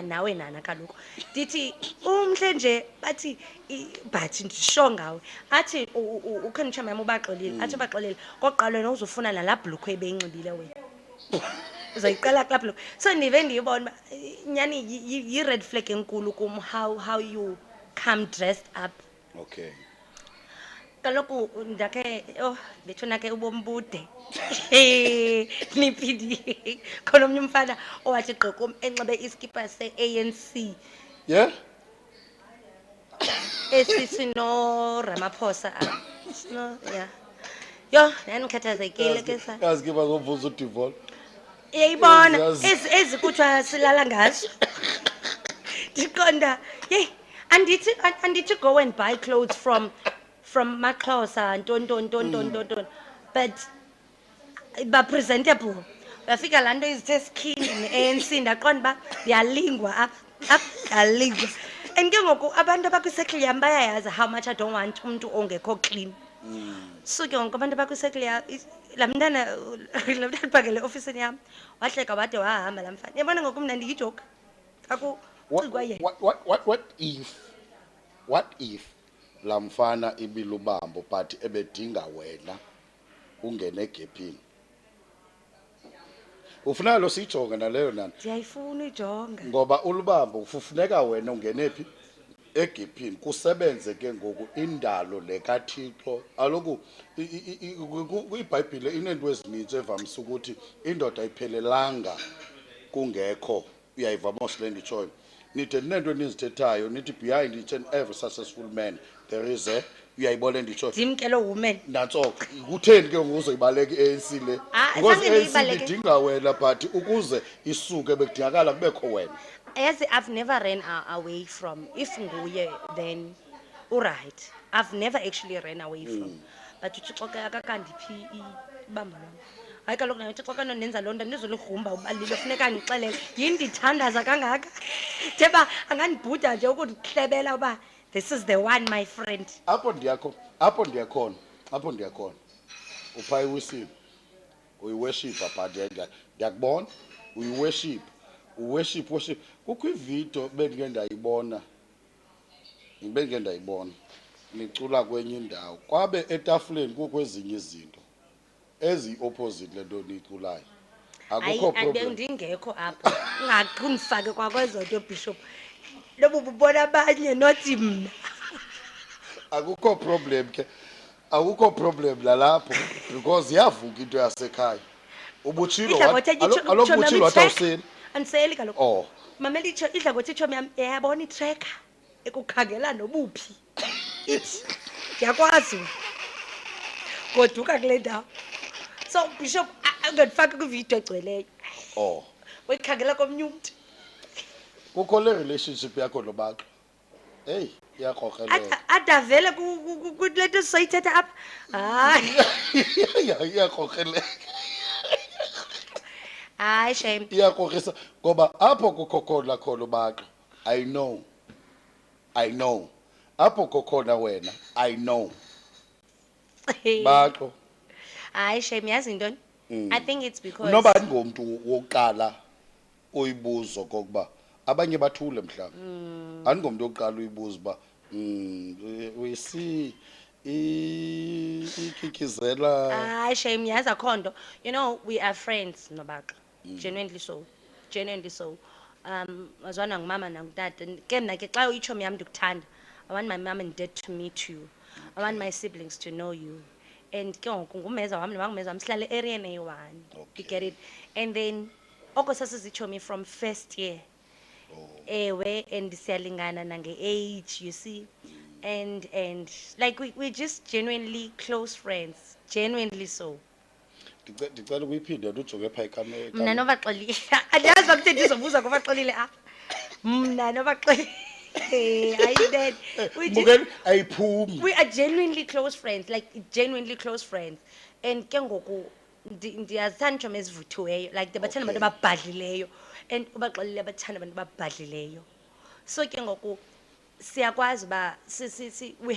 nawe nana kaloku ndithi umhle nje bathi but ndisho ngawe athi ukhe nditshomi yam ubaxolile athi ubaxolile kokuqala wena uzofuna nalaa bhulukhwe ebeyinxibile wena uzoyiqala kulaa bhulukhwe. So ndive ndiyibona uba nyani yi-red flag enkulu kum how you come dressed up. okay Kaloku ndakhe bethuna ke ubomi bude niphindi khona omnye umfana owathi gqokum enxibe iskipa se-ANC yeah esisino Ramaphosa yeah yo ndandikhathazekile ke sa yazi ke bazovuza udivol uyayibona Yazi. ezi kuthiwa silala ngazo ndiqonda yeyi andithi go and buy clothes from Maxhosa ntoni but ba-presentable uyafika laa nto izithe skini ne-ANC ndaqonda uba ndiyalingwa apha ndiyalingwa. And ke ngoku abantu abakwisekile yam bayayazi how much I don't want umntu ongekho clean. So ke ngoku abantu abakwisekile yam laa mntana uphangele eofisini yam wahleka wade wahamba laa mfana yabona ngoku mna ndiyijoka kakucikwa yena. what if laa mfana ibilubambo but ebedinga wena ungene egepini ufuneka lo siyijonge naleyo nani Ndiyayifuna uyijonga ngoba ulubambo kufuneka wena ungene phi egepini kusebenze ke ngoku indalo lekaThixo aloku iBhayibhile inento ezininzi evamise ukuthi indoda ayiphelelanga kungekho uyayiva mosle nditshoyo nithi nento enizithethayo nithi behind each and every successful man there is a uyayibona nditshoyo ndimkelo woman nantsoko kutheni ke ngokuzoyibaleka i-ANC le because zange i-ANC ndiyibaleke. idinga wena but ukuze isuke bekudingakala kubekho wena yazi I've never ran away from if nguye then uright I've never actually ran away from but uthixo ke akakandiphi ibamba lona hayi kaloku nayo uthixo kanondenza loo nto andizoligrumba ubalile funeka ndixelele yindithandaza kangaka theba angandibhuda nje ukudihlebela uba this is the one my friend. apho ndiyakhona upha iwisile uyiworshipa but ndiyakubona uyiworship kukho ividiyo bendike ndayibona nicula kwenye indawo kwabe etafuleni kukho ezinye izinto ezi-opposite le nto niyiculayo akukho problem ndingekho apho ungaqundifake kwakwezo nto bishop lobu bubona abanye nothi mna akukho problem lalapho because yavuka into yasekhaya ubutshilo aloku butshilo wathi awuseli andiseli kaloku oh mamela idla ngothi itshomi yam yayabona itrekha ekukhangela nobuphi ithi ndiyakwazi goduka kule ndawo so bishop ungandifaki kwividiyo egcweleyo oh uyikhangela komnye umntu kukho le relationship yakho nobaxo hey iyakrokreleka adavele kule nto sizoyithetha apha hayi iyakrokreleka Hayi shame. Iyakrogrisa ngoba apho kukho khona uBaxo, I know. Apho kokhona wena, I know. Baxo. Hayi shame, yazi intoni? I think it's because Unoba andingomntu wokuqala uyibuzo kokuba abanye bathule mhlawumbi. Andingomntu wokuqala uyibuza uba uyisi ikikizela. hayi shame, yazi akho nto. You know, we are friends noBaxo. Genuinely so. Genuinely so. Wazwana ngumama nangutata. Ke mna ke xa uitshomi yam ndikuthanda. I want my mom and dad to meet you. I want my siblings to know you. And ke ngoku ngumeza wam nobangumeza wam sihlala e-area eyi-one. You get it? And then oko sasizitshomi from first year. Ewe, and siyalingana nange-age, you see. And like we're just genuinely close friends. Genuinely so. Ndicela ukuyiphinde ujonge phaa ikamera. Mna noBaxolile. Andiyazi uba kutheni ndizobuza ngoBaxolile apha. Mna noBaxolile. Are you dead? Mbukeli ayiphumi. We are genuinely close friends, like genuinely close friends. And ke ngoku ndiyazithanda iitshomi ezivuthiweyo, like ndibathanda abantu ababhadlileyo, and uBaxolile bathanda abantu ababhadlileyo. So ke ngoku siyakwazi uba we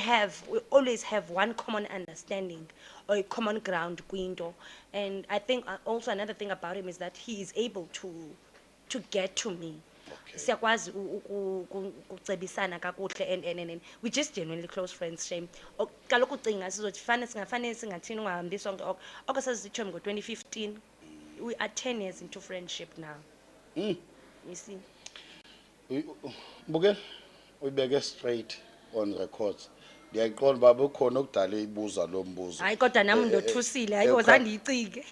always have one common understanding or a common ground kwinto. And I think also another thing about him is that he is able to get to me. Siyakwazi ukucebisana kakuhle, and we just genuinely close friends. Shame kaloku ucinga sizothi singafane singathini ungahambi sonke oko sasitshomi ngo-2015. We are 10 years into friendship now. You see. Mbukeli uyibeke straight on records. Ndiyayiqonda uba bukhona okudala ibuza lo mbuzo. Hayi kodwa nami ndothusile, hayi wazange ndiyicike.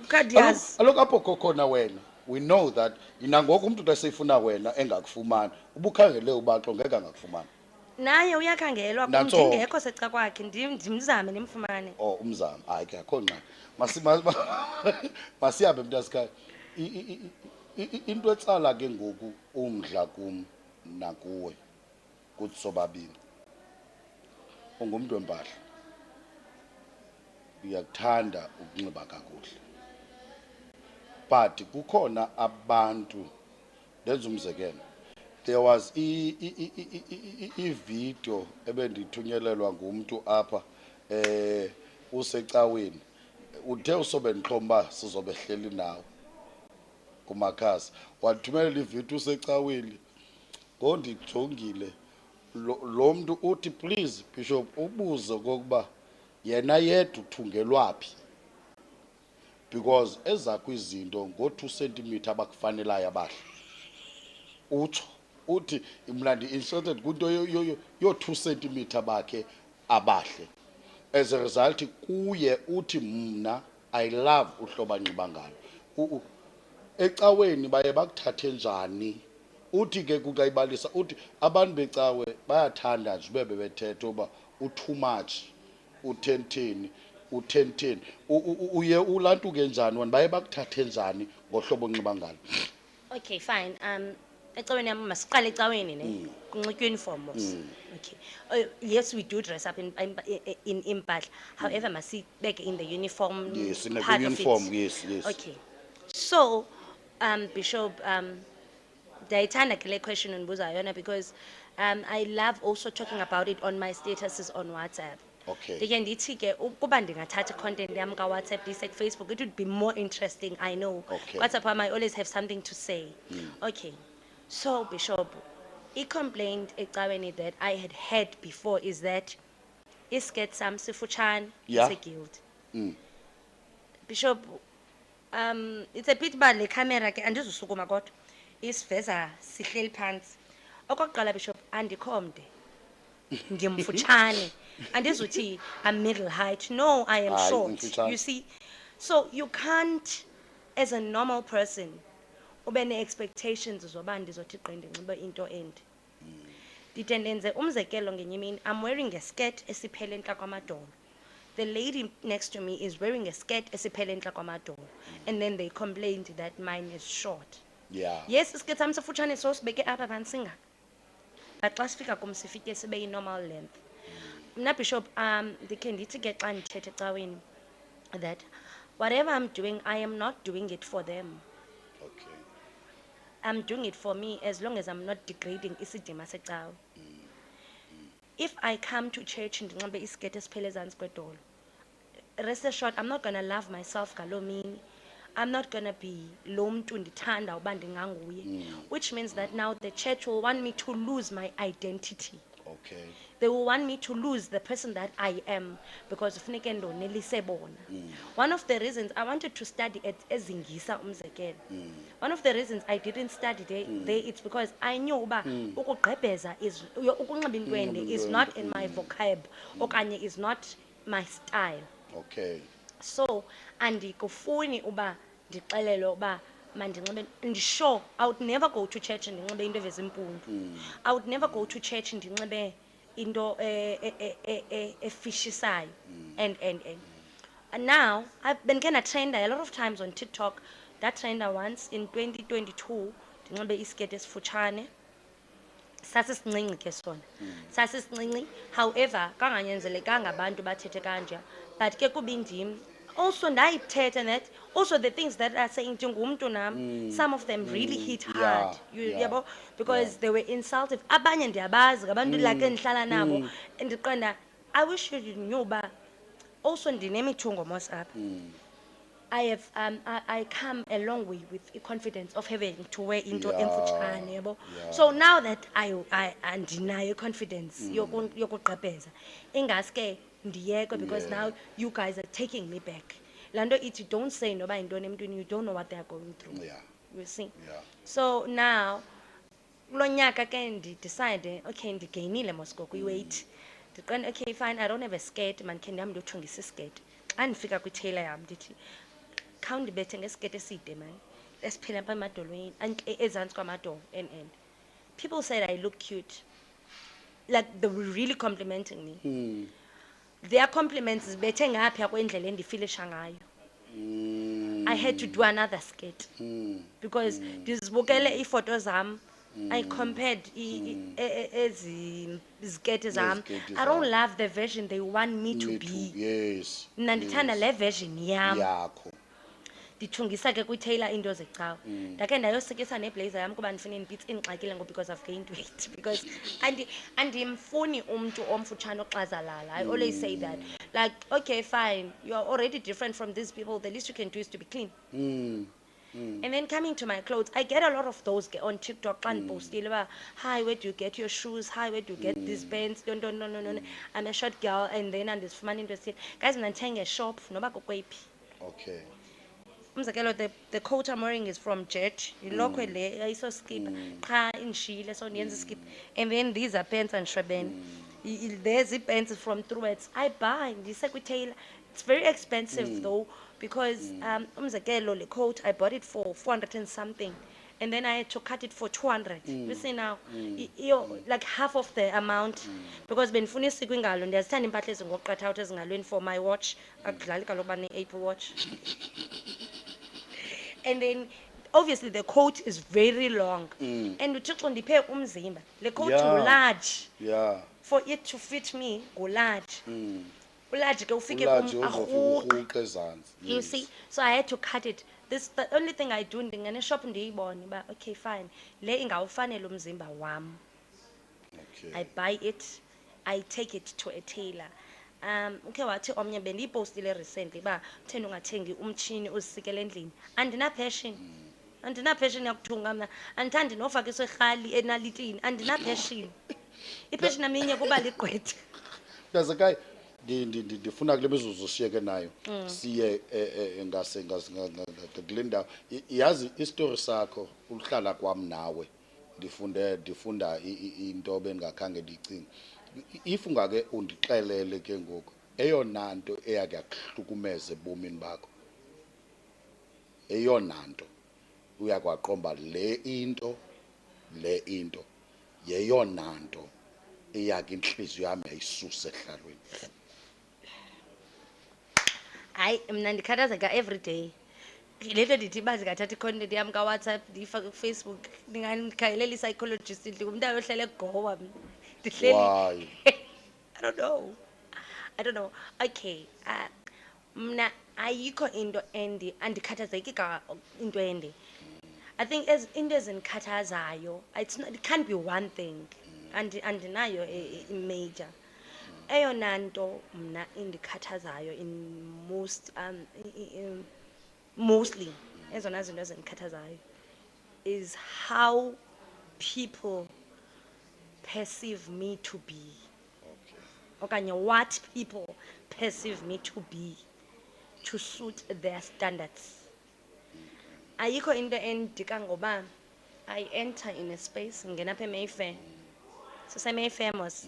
Khandiyazi. Aloku apho kokhona wena, we know that inangoku umuntu xa seyifuna wena engakufumani, ubukhangele uBaxo ngeke angakufumani. Naye uyakhangelwa ndingekho seca kwakhe, ndimzame ndimfumane. Oh, umzamo. Hayi ke akho ngxaki. Masihambe mntasekhaya. Into etsala ke ngoku umdla kum nakuwe kuthi sobabini. Ungumntu wempahla. Uyakuthanda ukunxiba kakuhle. But kukhona abantu, ndenza umzekelo. There was video ebendithunyelelwa ngumuntu apha usecaweni. Uthe usobe ndixhomba sizobe hleli nawe kumakhasi. Wathumelela ivideo usecaweni. Ngondijongile lo muntu uthi please Bishop ubuze kokuba yena yedwa uthungelwaphi, because ezakho izinto ngo2 cm abakufanelayo abahle. Utsho uthi mina ndi-inserted kunto yo2 cm bakhe abahle. As a result kuye uthi mna I love uhlobo anxiba ngalo. Ecaweni baye bakuthathe njani? Uthi ke kukayibalisa uthi abantu becawe bayathanda nje bebethetha uba too much, u1010, u1010. Uye ulantuke njani wena, baye bakuthathe njani ngohlobo onxiba ngalo? Okay, fine. Ecaweni yam masiqale ecaweni ne kunxitywa uniform. Okay. Yes, we do dress up in impahla. However, masibeke in the uniform. Yes, in the part of uniform. it. Yes. Okay. So, Bishop, ndiyayithanda ke le question undibuza yona, because I love also talking about it on my statuses on WhatsApp. Okay. Ndike ndithi ke ukuba ndingathatha i-content yam ka-WhatsApp ndiyise Facebook, it would be more interesting, I know. Okay. WhatsApp I always have something to say. Okay. So Bishop, i-complaint ecaweni that I had heard before is that iskirt sam sifutshane, Yeah. guilt. Bishop, it's a bit bad le camera ke andizusukuma kodwa isiveza sihleli phansi. Okokuqala Bishop, andikho mde, ndimfutshane. Andizuthi I'm middle height, no, I am Hayi, short, umfutshane. you see. So you can't, as a normal person, ube ne-expectations zoba ndizothi gqi ndinxibe into ende. Ndide ndenze umzekelo ngenye imini, I'm wearing a skirt esiphele entla kwamadolo. The lady next to me is wearing a skirt esiphele entla kwamadolo. And then they complained that mine is short. Yeah. Yes, iskirt sami sifutshane so sibeke apha phantsi singa. But xa sifika kum sifike sibe yi-normal length. Mna Bishop, ndikhe ndithi ke xa ndithetha ecaweni that whatever I'm doing, I am not doing it for them. Okay. I'm doing it for me as long as I'm not degrading isidima secawa. If I come to church ndinxibe isiketi esiphele ezantsi kwedolo, rest assured I'm not gonna love myself ngaloo mini. I'm not gonna be lo mntu ndithanda uba ndinganguye. Which means that now the church will want me to lose my identity. Okay. They will want me to lose the person that I am because funeke ndonelise bona. One of the reasons I wanted to study at eZingisa umzekelo. One of the reasons I didn't study there it's because I knew uba ukugqebheza is ukunxiba intwende is not in my vocab okanye is not my style. Okay. So andikufuni uba ndixelele uba mandinxibe ndisure I would never go to church ndinxibe into eveza impundu. I would never go to church ndinxibe into efishisayo and now I've been kind of trended a lot of times on TikTok. That trender once in 2022 ndinxibe isiketi esifutshane sasisincinci ke sona sasisincinci. However kanganyanzelekanga abantu bathethe kanje but ke kubindim also ndayithetha that also the things that are saying njengomntu nam some of them really hit hard. Yabo because they were insultive. Abanye ndiyabazi ngabantu like endihlala nabo ndiqonda I wish you knew uba also ndinemithungo mos apha. I have I come a long way with the confidence of having to wear into emfutshane yabo. So now that I andinayo confidence yokuqhebheza ingaske ndiyeke because now you guys are taking me back. Lando ithi don't say noba yintoni emntwini, you don't know what they are going through. You see. So now kulonyaka ke decide okay ndigainile mosgogo iweight. Ndiqonda okay fine I don't have a skirt man khe ndihambe ndiyothungisa isiketi. Xa ndifika kwi-tailor yam ndithi khawundibethe ngesiketi eside man esiphila apha emadolweni ezantsi kwamadolo and people said I look cute, like they were really complimenting me. Their compliments zibethe ngapha kwendlela endifilisha ngayo. I had to do another skirt because ndizibukele iifoto zam. I compared iziketi zam. I don't love the version they want me to be. Yes. Mna ndithanda le version yam. Yakho. Ndithungisa ke kwi-tailor into zecawa. Ndakhe ndayosikisa neblazer yam kuba ndifuna indibitsi indixakile ngo because I've gained weight because andimfuni umntu omfutshane oxazalala. I always say that like okay fine you are already different from these people, the least you can do is to be clean. And then coming to my clothes, I get a lot of those on TikTok and postile ba hi where do you get your shoes, hi where do you get these pants, no I'm a short girl and then andifumana into esithi guys mna ndithenge shop noba kukwephi. Okay. Umzekelo the coat I'm wearing is from Jet. Ilokhwe le ayisoskipha qha indishiyile so ndiyenza iskip and then these are pants and shreben. There's the pants from Truworths. I buy ndise kwi-tailor. It's very expensive though because umzekelo le coat I bought it for 400 and something and then I had to cut it for 200. You see now you're like half of the amount because bendifuna isiko ingalo ndiyazithanda impahla ezingoqatha out ezingalweni for my watch akudlali kaloku uba ne-Apple Watch. And then obviously the coat is very long and uthixo ndiphe umzimba le coat large for it to fit me large. Large ke ufike kum you see, so I had to cut it. This the only thing I do ndingene shop ndiyibone ba okay fine le ingawufanele umzimba wam. I buy it, I take it to a tailor. Okay wathi omnye bendiyipostile recently ba utheni ungathengi umtshini uzisikele endlini. Andina passion yakuthunga mna andithandi nofaka iserhali enalitini andina passion. Ipassion aminye kuba ligqwetha. Yazakai ndifuna kule mizuzu siyeke nayo siye ngase kule ndawo yazi istory sakho uhlala kwam nawe ndifunda into bengakhange ndicinga if ungake undixelele ke ngoku eyona nto eyake yakuhlukumeza ebomini bakho eyona nto uyakwaqomba le into yeyona nto eyake inhliziyo yami yayisusa ehlalweni. Hayi mna ndikhathazeka every day. Le nto ndithi uba zingathatha i-content yam kaWhatsApp ndiyifake kuFacebook ndingandikhayelela i-psychologist umntu ayohlala egowa mna ndihleli. I don't know. Okay. mna ayikho into andikhathazeki into ende. I think as into ezindikhathazayo, it can't be one thing. Andinayo major. Eyona nto mna indikhathazayo in most mostly ezona zinto ezindikhathazayo is how people perceive me to be, okanye what people perceive me to be to suit their standards. Ayikho into endika ngoba I enter in a space, ngena apha eMayfair, sise-Mayfair mos,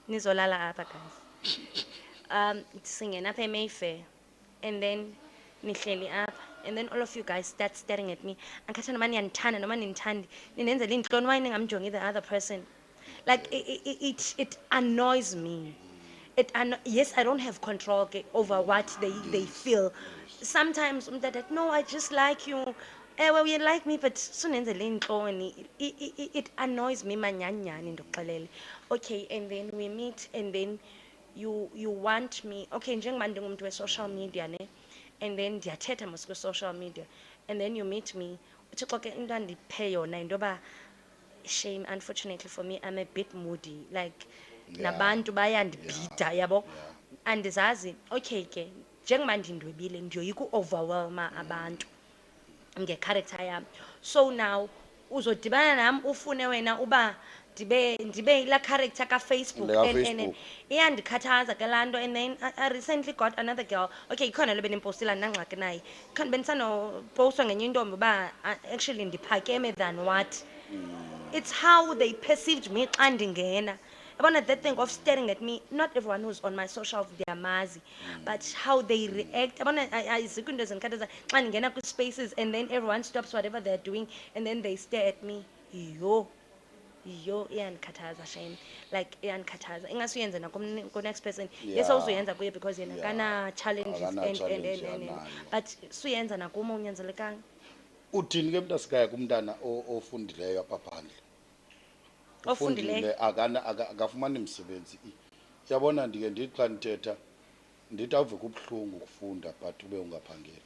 nizolala apha guys. Singena apha eMayfair and then nihleli apha and then all of you guys start staring at me. Andikhathani noma niyanithanda noma ninithandi, ninenzela iintloni, why ningamjongi the other person? Like it annoys me. Yes, I don't have control over what they feel. Sometimes no, I just like you. Well, you like me, but sunenzele iintloni. It annoys me manyanyani ndikuxelele. Okay, and then we meet and then you want me. Okay, njengoba ndingumntu we-social media ne, and then ndiyathetha mos kwi-social media, and then you meet me. Uthixo ke into andiphe yona into yoba, shame, unfortunately for me, I'm a bit moody, like nabantu bayandibhida yabo. Andizazi, okay ke njengoba ndindwebile ndiyoyika u-overwhelma abantu ngecharacter yam. So now uzodibana nam ufune wena uba ndibe yilaa character kaFacebook, Le and kaFacebook. iyandikhathaza ke laa nto. And then I recently got another girl. Okay, ikhona le benimpostile andinangxaki naye, khona bendisanopostwa ngenye intombi uba actually ndiphakeme than what. It's how they perceived me xa ndingena. Yabona that thing of staring at me, not everyone who's on my social ndiyamazi, but how they react. Yabona ayizikho into ezindikhathaza xa ndingena kwi-spaces and then everyone stops whatever they're doing and then they stare at me. Yho, iyandikhathaza shame, like iyandikhathaza. Ingase uyenze next person. Yes, awuzuyenza kuye because yena kana-challenges Akana-challenge and anayo. but suyenza nakumo unyanzelekanga. Uthini ke mntasekhaya kumntana ofundileyo apha phandle? Ofundileyo? Akafumani msebenzi. Yabona ndike ndithi xa ndithetha ndithi awuve kubuhlungu ukufunda but ube ungaphangeli.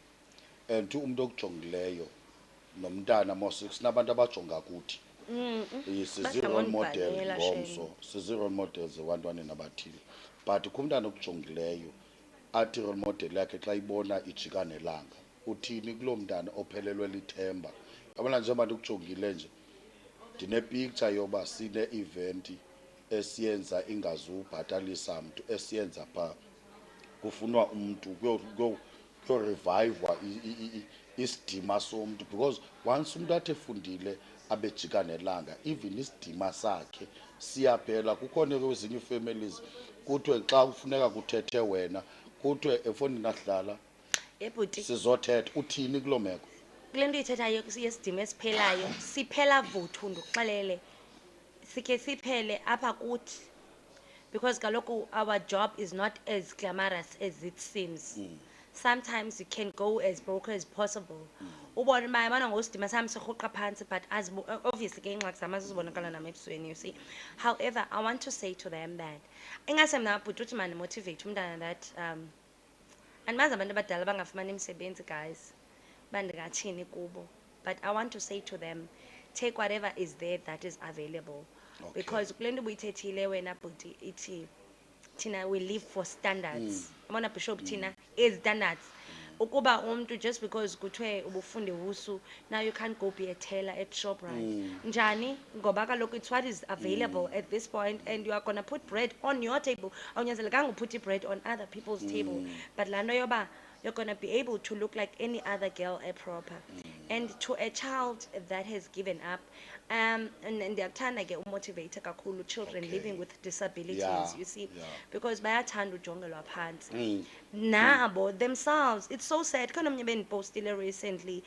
And umuntu okujongileyo nomntana mos sinabantu abajonga kuthi. Sizi-role model Bangondibhalela, ngomso, sizi-role models ebantwaneni abathile. But kumntana okujongileyo athi role model yakhe xa ibona ijika nelanga, uthini kuloo mntana ophelelwe lithemba? Yabona njengoba ndikujongile nje ndine-picture yoba sine-event esiyenza ingazubhatalisa mntu, esiyenza phaa kufunwa umntu kuyorevayivwa isidima somntu, because once umntu athi efundile abejika nelanga, even isidima sakhe siyaphela. Kukhona kwezinye ii-families kuthiwe xa kufuneka kuthethe wena kuthiwe efondini ahlala Ebhuti, sizothetha. Uthini kuloo meko? kule nto uyithethayo yesidima esiphelayo, siphela vuthu ndikuxelele. Sikhe siphele apha kuthi because kaloku our job is not as glamorous as it seems. Sometimes you can go as broke as possible. Ubone uba yabona ngosidima sami sirhuqa phantsi, but obviously ke ingxaki zam azizibonakala nam ebusweni, you see. However, I want to say to them that ingase mna bhuti uthi mandimotivate umntana that andimazi abantu abadala bangafumani imisebenzi guys, bandingathini kubo, but I want to say to them, take whatever is there that is available. Okay. Because kule nto ubuyithethile wena bhuti ithi thina we live for standards. Yabona bishop, thina standards. Ukuba umntu just because kuthiwe ubufunde usu, now you can't go be a teller at Shoprite. Njani? Ngoba kaloku it's what is available at this point, and you are gonna put bread on your table. Awunyanzelekanga uputhe bread on other people's table. But laa nto yoba you're gonna be able to look like any other girl at proper. And to a child that has given up, and ndiyakuthanda ke umotivate kakhulu children Okay. living with disabilities, Yeah, you see, yeah. because bayathanda ujongelwa phansi. Nabo themselves, it's so sad. Khona omnye bendipostile recently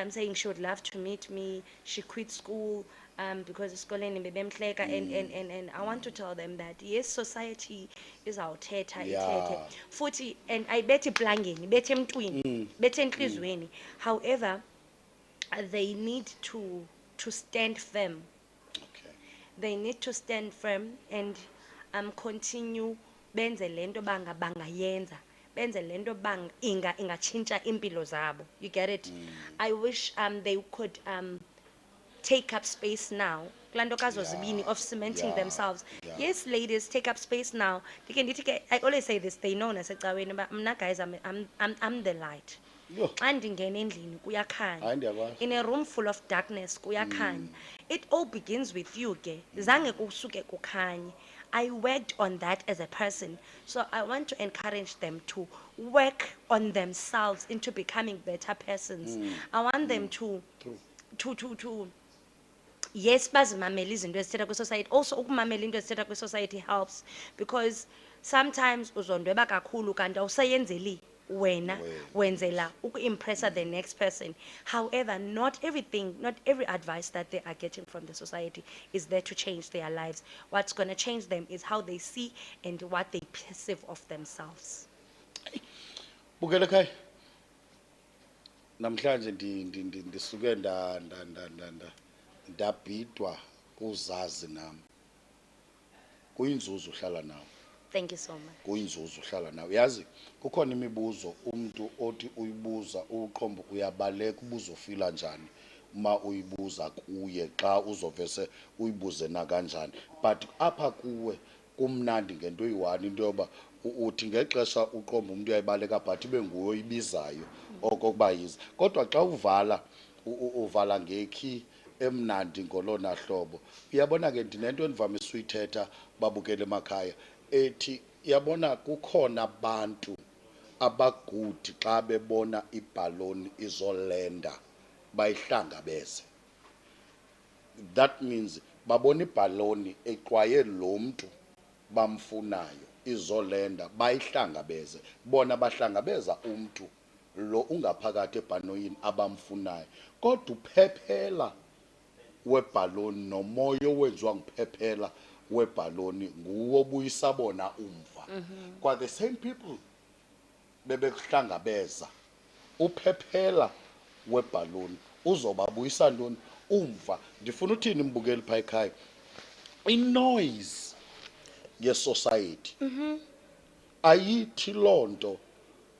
saying she would love to meet me, she quit school because esikoleni bebemhleka, and I want to tell them that yes, society izawuthetha ithethe Yeah. futhi, and ayibethi plangeni, bethe emntwini, bethe entliziyweni. However, they need to stand firm. Okay. They need to stand firm and continue benze lento bangayenza, benze lento bang ingatshintsha impilo zabo. You get it? I wish they could take up space now. Kulaa nto kazozibini of cementing yeah, themselves. yeah. Yes, ladies, take up space now. I always say this, they know nasecaweni, but mna guys, I'm the light. Yo, Xa ndingena endlini kuyakhanya. hayi ndiyakwazi. In a room full of darkness kuyakhanya. It all begins with you ke. Zange kusuke kukhanye. I worked on that as a person. So I want to encourage them to work on themselves into becoming better persons. I want them to yes, bazimamele izinto ezithetha kwi-society. Also ukumamela into ezithetha kwi-society helps, because sometimes uzondweba kakhulu kanti awusayenzeli wena, wenzela uku-impressa the next person. However, not every advice that they are getting from the society is there to change their lives. What's going to change them is how they see and what they perceive of themselves. Bukele ekhaya. Namhlanje ndisuke ndabhidwa uzazi nami. Kuyinzuzu uhlala nawe. Thank you so much. Kuyinzuzu uhlala nawe. Yazi kukhona imibuzo umuntu othi uyibuza uqombo uyabaleka ubuzofila njani uma uyibuza kuye xa uzovese uyibuze na kanjani. But apha kuwe kumnandi ngento eyi-1 into yoba uthi ngexesha uqombo umuntu uyayibaleka but ibe nguwe oyibizayo okokuba yiza. Kodwa xa uvala ngekhi emnandi ngolona hlobo. Uyabona ke ndinento endivamise uyithetha babukele emakhaya ethi yabona kukhona abantu abagudi xa bebona ibhaloni izolenda bayihlangabeze. That means babona ibhaloni exwaye lo mntu bamfunayo izolenda bayihlangabeze. Bona bahlangabeza umntu lo ungaphakathi ebhanoyini abamfunayo. Kodwa uphephela webhaloni nomoya owenziwa ngiphephela webhaloni nguwo obuyisabona umva. Kwa the same people bebekuhlangabeza uphephela webhaloni uzobabuyisa ntoni umva. Ndifuna uthini mbukeli pha ekhaya, i-noise ye-society ayithi loo nto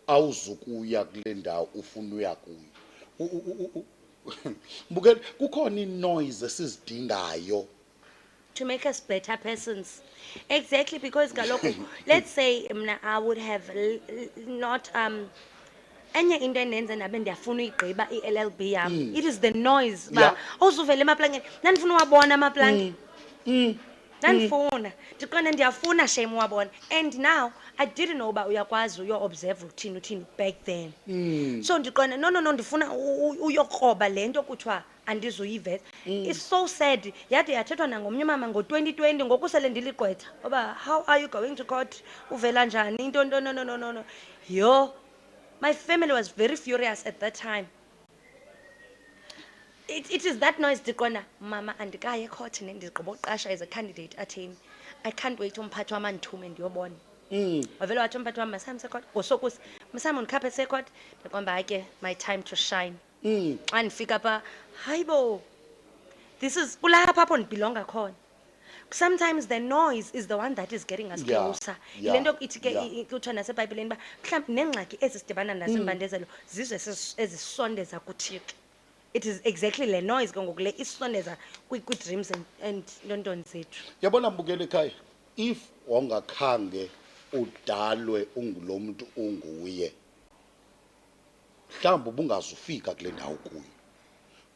awuzukuya kule ndawo ufuna uya kuyo. Mbukeli kukhona i-noise esizidingayo To make us better persons. Exactly, because kaloku, let's say I would have not enye into endenza ndabe ndiyafuna uyigqiba i-LLB yam. It is the noise. Yeah. Ba awuzuvela emaplankeni. Ndandifuna uwabona amaplanki. Ndandifuna. Ndiqonda ndiyafuna shame uwabona. And now I didn't know uba uyakwazi uyo-observe uthini back then. So ndiqonda no ndifuna uyokroba le nto kuthiwa andizuyiveza. It's so sad. Yade yathethwa nangomnye umama ngo-2020 ngoku sele ndiligqwetha. Oba how are you going to court? Uvela njani? Into no. Yo, my family was very furious at that time. It is that noise ndiqonda mama andikaye court ndigqiba uqasha as a candidate attorney. I can't wait umphathi wam andithume ndiyobona. Wavele wathi umphathi wam masam secourt ngosokusi masam undikhaphe secourt ndiqomba hayi ke my time to shine. Xa ndifika pha hayibo, this is kulapha apho ndibhilonga khona. Sometimes the noise is the one that is getting us closer. Yile nto ithi ke kuthiwa nasebhayibhileni uba mhlawumbi neengxaki ezi sidibana nazo imbandezelo zizo ezisondeza kuThixo. It is exactly le noise ke ngoku le isondeza kwi-dreams and ntoni zethu. Yabona mbukele ekhaya, if wawungakhange udalwe ungulo muntu unguye mhlawumbi ubungazufika kule ndawo kuyo,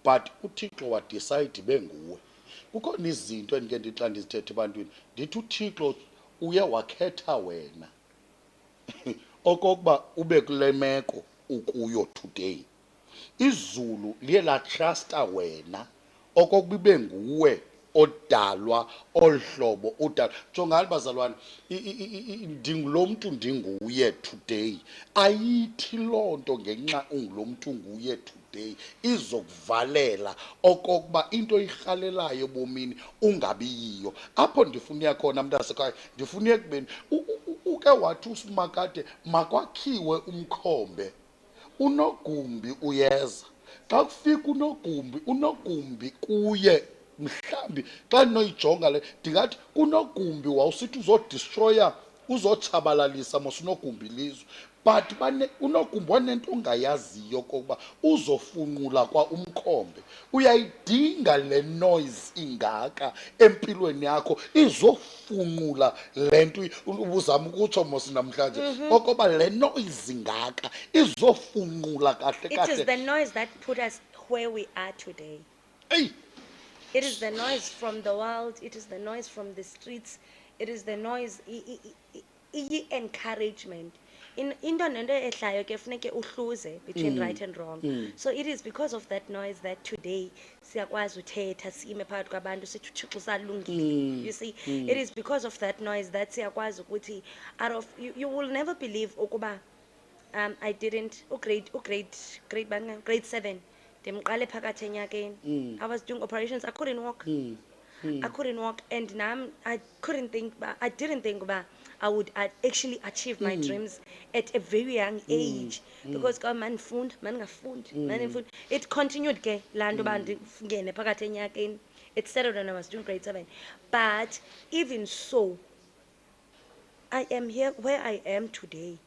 but uThixo wadecide benguwe. Kukhona izinto endike ndithi xa ndizithetha ebantwini ndithi uThixo uye wakhetha wena okokuba ube kule meko ukuyo today. Izulu liye la trusta wena okokuba ibe nguwe odalwa olhlobo udalwa. Jongani bazalwane, ndingulo mntu ndinguye today. Ayithi loo nto ngenxa ungulo mntu nguye today izokuvalela okokuba into irhalelayo ebomini ungabi yiyo. Apho ndifuna khona mntasekhaya, ndifuna ekubeni uke wathi uSimakade makwakhiwe umkhombe. Unogumbi uyeza. Xa kufika unogumbi kuye mhlambi xa ndinoyijonga le ndingathi kunogumbi wawusithi uzodestroya uzotshabalalisa mosunogumbi ilizwe, but unogumbi wanento ongayaziyo kokuba uzofunqula kwa umkhombe. Uyayidinga le noise ingaka empilweni yakho izofunqula le nto ubuzama ukutsho mos namhlanje okoba le noise ingaka izofunqula kahle It is kahle. the noise that put us where we are today. Eyi, It is the noise from the world. It is the noise from the streets. It is the noise, encouragement. Into nento ehlayo ke funeke uhluze between right and wrong. So it is because of that noise that today siyakwazi uthetha sime phakathi kwabantu sithi uThixo usalungile. You see, it is because of that noise that siyakwazi ukuthi out of you will never believe ukuba I didn't grade 7 ndimqale phakathi enyakeni. I was doing operations. I couldn't walk. I couldn't walk, and now I didn't think about I would actually achieve my dreams at a very young age because man ngafund. It continued ke laa nto uba ndingene phakathi enyakeni. It started when I was doing grade 7, but even so, I am here where I am today.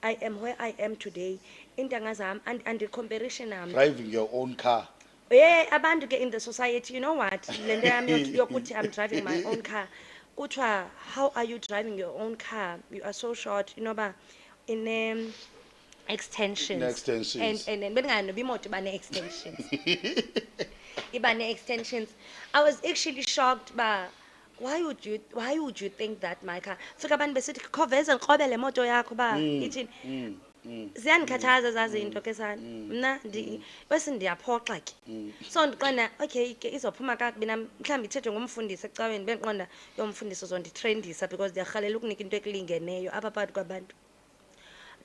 I am where I am today. Intanga zam and the comparison driving your own car. yeah, abantu ke in the society, you know what? Le nto yam yokuthi I'm driving my own car. Kuthiwa, how are you driving your own car? You are so short. You know ba in extensions. Extensions. And benganoba imoto iba ne-extensions. Iba ne-extensions. I was actually shocked ba why would you think that my car? Fika abantu besithi khoveza nkrobe le moto yakho ba ithini. Ziyandikhathaza zazi into ke sana mna bese ndiyaphoxa ke so ndiqonda okay ke izophuma kakubi nam mhlawumbi ithethwe ngumfundisi ecaweni bendiqonda yomfundisi uzonditrendisa because ndiyarhalela ukunika into ekulingeneyo apha phakathi kwabantu.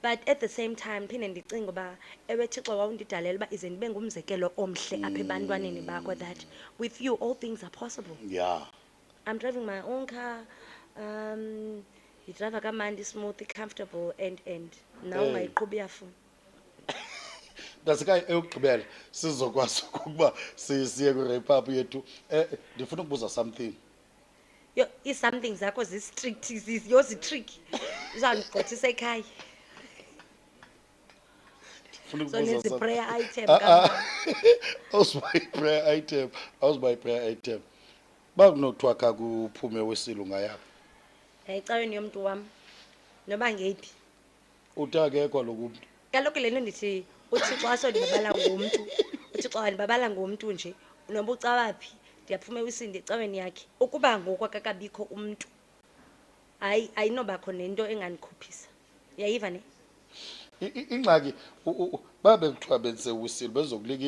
But at the same time phinde ndicinga uba ewe Thixo wawundidalela uba ize ndibe ngumzekelo omhle apha ebantwaneni bakho that with you all things are possible. Yeah. I'm driving my own car. Idriva kamandi, smooth, comfortable, and now my qhuba iyafuna. Ndaseka eyokugqibela sizokwazi ukuba siye ku-wrap up yethu. Ndifuna ukubuza something. Yo, something zakho zi-strict, yozi-tricky. Uzawundigqithisa ekhaya. Ndifuna So ukubuza nenza prayer item. How's my prayer item? Bakunokuthiwa kha kuphume wesilo ngayapha. Ecaweni yomntu wam. Noba ngephi. Uthi akekho lo muntu. Kaloku le nto ndithi uThixo wasondibabala ngomntu. uThixo wandibabala ngomntu nje. Noba ucawaphi ndiyaphuma ewisini ecaweni yakhe. Ukuba ngoku akakabikho umntu. Ayinobakho nento enganikhuphisa. Uyayiva ne? Ingxaki babe kuthiwa benze wisilo bezokunika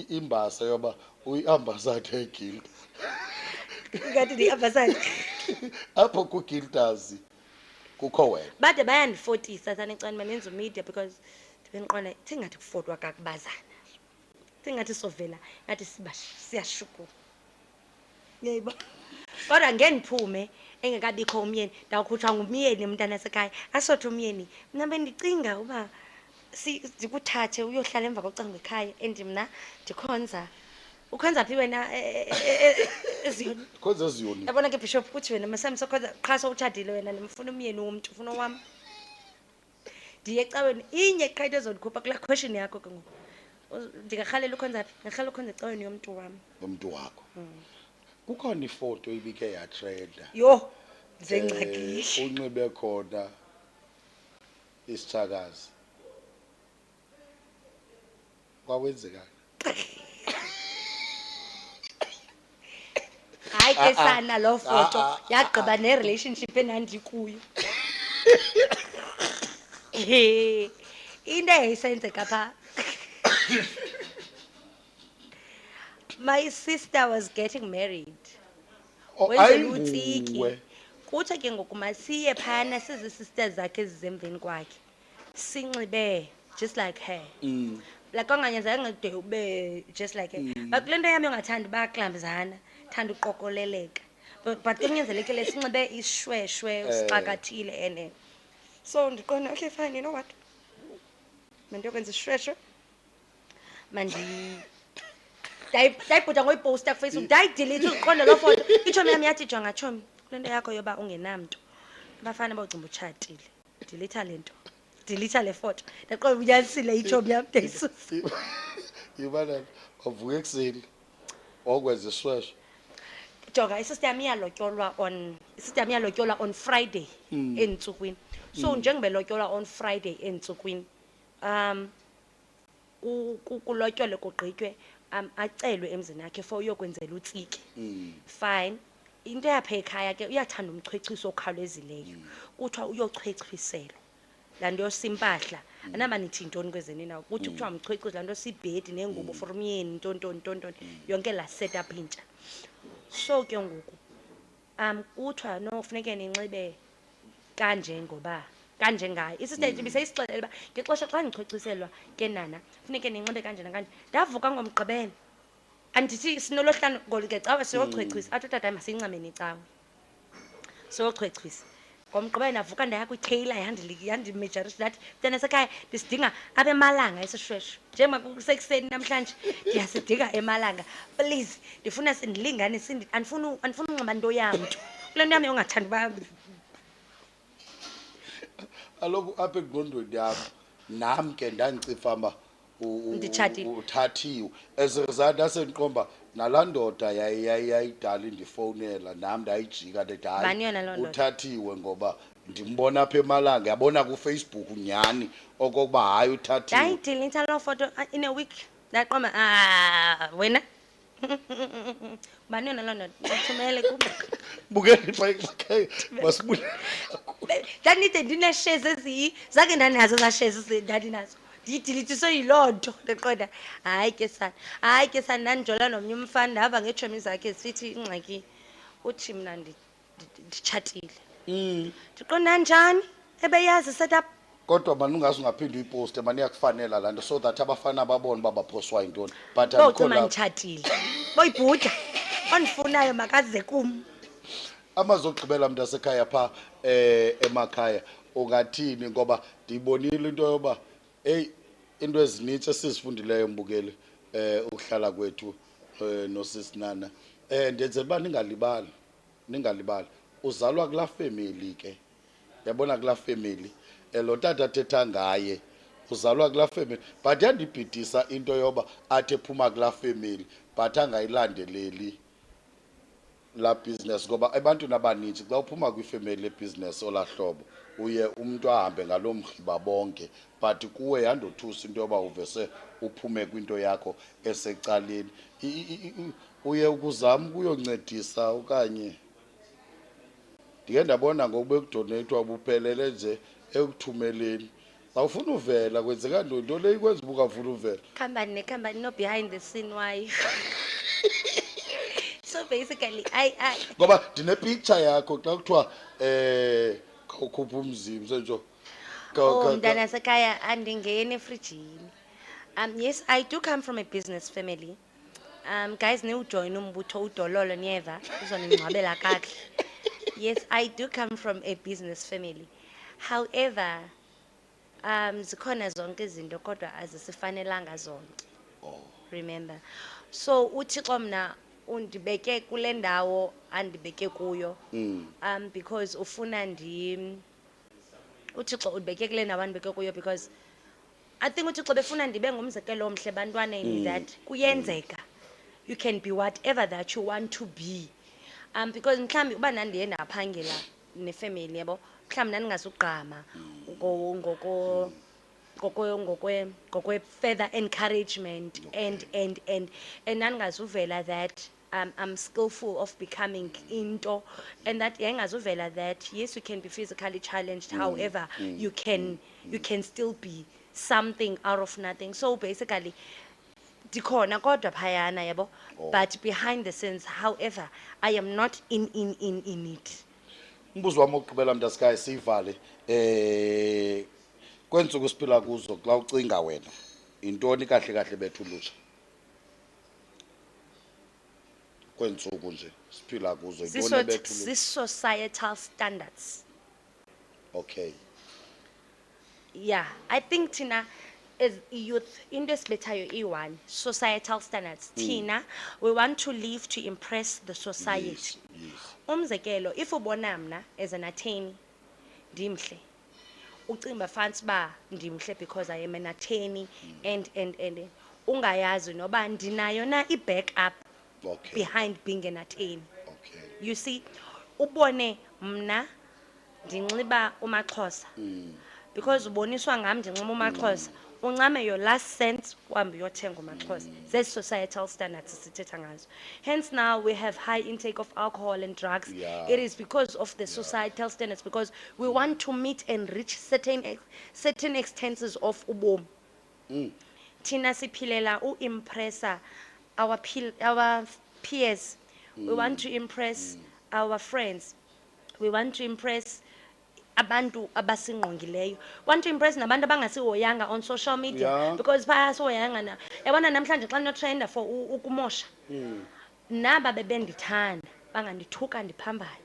imbasa yoba uyiambassador eguild. Ngathi ndi-ambassador. Apho ku-guilders kukho wena. Bade bayandifotisa sanecane manenza umedia because ndibendiqonda thingathi kufotwa kakubazana. Thingathi sovela ngathi siyashukuma. Yebo. Kodwa ngendiphume engekabikho umyeni ndawukhutshwa ngumyeni umntana sekhaya asothi umyeni mna bendicinga uba ndikuthathe uyohlala emva kocango ekhaya and mna ndikhonza. Ukhonza phi wena eziyoni? Khonza eziyoni. Yabona ke bishop kuthi wena masami sokhonza qha sowutshadile wena ndimfuna umyeni womntu ufuna owam. Ndiye ecaweni inye qha into ezondikhupha kulaa question yakho ke ngoku. Ndingarhalela ukhonza phi? Ngarhalela ukhonza ecaweni yomntu wam. Yomntu wakho. Kukhona ifoto ibike yatrenda. Yo, zengxakisha. Unxibe khona isithakazi. Kwawenzeka. Hayi ke sana lo foto yagqiba ne-relationship enandikuyo. Into eyayisenzeka pha. My sister was getting married. Wenzela utsiki. Kuthe ke ngoku masiye phana sizi-sisters zakhe ezizemveni kwakhe. Sinxibe just like her. Like kwanganyanzelanga de ube just like her. But kule nto yami yongathandi bayaklambizana, thanda uqokoleleka. But kunyanzelekile sinxibe ishweshwe usixakathile ene. So ndiqonda okay fine, you know what? Mandiyokwenza ishweshwe. Ndayibhuda ngoyiposta kuFacebook, ndayidelete uziqonda loo foto. Itshomi yami yathi jonga tshomi, kule nto yakho yoba ungenamntu. bafana bawugcimba utshatile delete le nto delete le photo ndaqonda unyanisile ijob yam ndayisusa Yibana wavuka ekuseni okwenza isishweshwe. jonga isister yami iyalotyolwa on Friday entsukwini so njengoba lotyolwa on Friday entsukwini kulotyolwe kugqitywe acelwe emzini yakhe for uyokwenzela utsiki fine into yapha ekhaya ke uyathanda umchwechwiso okhawulezileyo kuthiwa uyochwechwiselwa laa nto yosimpahla anaba nithi ntoni kwezeni na kuthi kuthiwa umchwechwiso laa nto sibhedi nengubo for umyeni ntontoni yonke laa setup intsha so ke ngoku kuthiwa no funeke ninxibe kanje ngoba kanje ngayo isister bisayisixelela uba ngexesha xa ndichwechwiselwa ke nana funeke ninxibe kanje nakanje ndavuka ngomgqibelo andithi sinolohlanu ngolike cawe siyochwechwisa athi utata masiyincameni icawe siyochwechwisa ngomgqibelo ndavuka ndaya kwitailor yandimejarisha ndathi mntana sekhaya ndisidinga abemalanga isishweshwe njengoba kusekuseni namhlanje ndiyasidinga emalanga please ndifuna sindilingane andifuni unxiba nto yamntu kule nto yam yongathandi uba Aloku apha engqondweni yami nami ke ndandiциfa uba Nditshatile. uthathiwe as a result asendiqomba nalandoda yayidala indifowunela nami ndayijika ndithi Bani yona loo hayi ndoda? uthathiwe ngoba ndimbona apha emalanga yabona kuFacebook nyhani okokuba hayi uthathiwe. ndayidelete loo foto in a week ndaqomba wena bani yona loo ndoda ndithumele kuba Bukeni phakathi masibule. ndandide ndinee-shares zake ndandinazo ezaa shares ndandinazo ndiyidilitiswe yiloo nto ndiqonda hayi ke sana ndandijola nomnye umfana ndava ngeetshomi zakhe sithi ingxaki uthi mna nditshatile ndiqonda njani ebeyazi setup Kodwa mani ungaze ungaphinde uyiposte mani iyakufanela laa nto so that abafana babone uba baphoswa yintoni but andikho bowucima lapho. nditshatile boyibhuda ondifunayo makaze kum Amazogqibela mntasekhaya pha emakhaya ungathini ngoba ndiyibonile into yoba into ezinintsi esizifundileyo mbukeli ukuhlala kwethu nosisinana ndenzela uba ningalibali uzalwa kulaa family ke yabona kulaa family lo tata athetha ngaye uzalwa kulaa family but yandibhidisa into yoba athi ephuma kulaa family but angayilandeleli la business ngoba ebantwini abaninzi xa uphuma kwifamily lebusiness olahlobo uye umuntu ahambe ngalomhliba bonke but kuwe yandothusa into yoba uvese uphume kwinto yakho esecaleni uye ukuzama ukuyoncedisa okanye ndike ndabona ngoku bekudoneyithwa buphelele nje ekuthumeleni awufuna uvela kwenzeka nto le ikwenza uba ungafuna uvela company no behind the scene wayo so basically I ngoba ndine-picture yakho xa kuthiwa khawukhupha umzimba sentsho mntana sekhaya andingeni efrijini yes I do come from a business family guys niwujoyine umbutho udololo niyeva uzoningcwabela kakuhle yes I do come from a business family however zikhona zonke izinto kodwa azisifanelanga zonke remember so uthixo mna undibeke kule ndawo andibeke kuyo because ufuna uthixo undibeke kule ndawo andibeke kuyo because I think uthixo befuna ndibe ngumzekelo omhle ebantwaneni that kuyenzeka you can be whatever that you want to be because mhlawumbi uba nandiye ndaphangela nefamily yabo mhlawumbi ndandingazugqama ngokwe further encouragement and ndandingazuvela that I'm skillful of becoming into and that yayingazuvela that yes you can be physically challenged however you can still be something out of nothing so basically ndikhona kodwa phayana yabo but behind the scenes however I am not in it. umbuzo wami wokugqibela mntasekhaya siyivale kweentsuku siphila kuzo xa ucinga wena yintoni kahle kahle bethu ulutsha kweentsuku nje siphila kuzo yintoni bethu Societal standards. okay Yeah, I think thina as youth into esibethayo i-one societal standards thina we want to live to impress the society yes umzekelo if ubona mna as an attorney ndimhle ucimba fancy ba ndimhle because I am an attorney and ungayazi noba ndinayo na i-backup Okay. behind being an attorney. Okay. You see, ubone mna ndinxiba umaxhosa because uboniswa ngam ndinxiba umaxhosa uncame your last cent uhambe uyothenga umaxhosa. Zezi societal standards sithetha ngazo. Hence now we have high intake of alcohol and drugs. Yeah. It is because of the societal standards, because we want to meet and reach certain extents of ubomi. Thina siphilela uimpressa our peers. We want to impress our friends. We want to impress abantu abasingqongileyo. Want to impress nabantu abangasihoyanga on social media. Yeah. Because bayasihoyanga na. Yabona namhlanje xa notrenda for ukumosha. Naba bebendithanda bangandithuka ndiphambayo.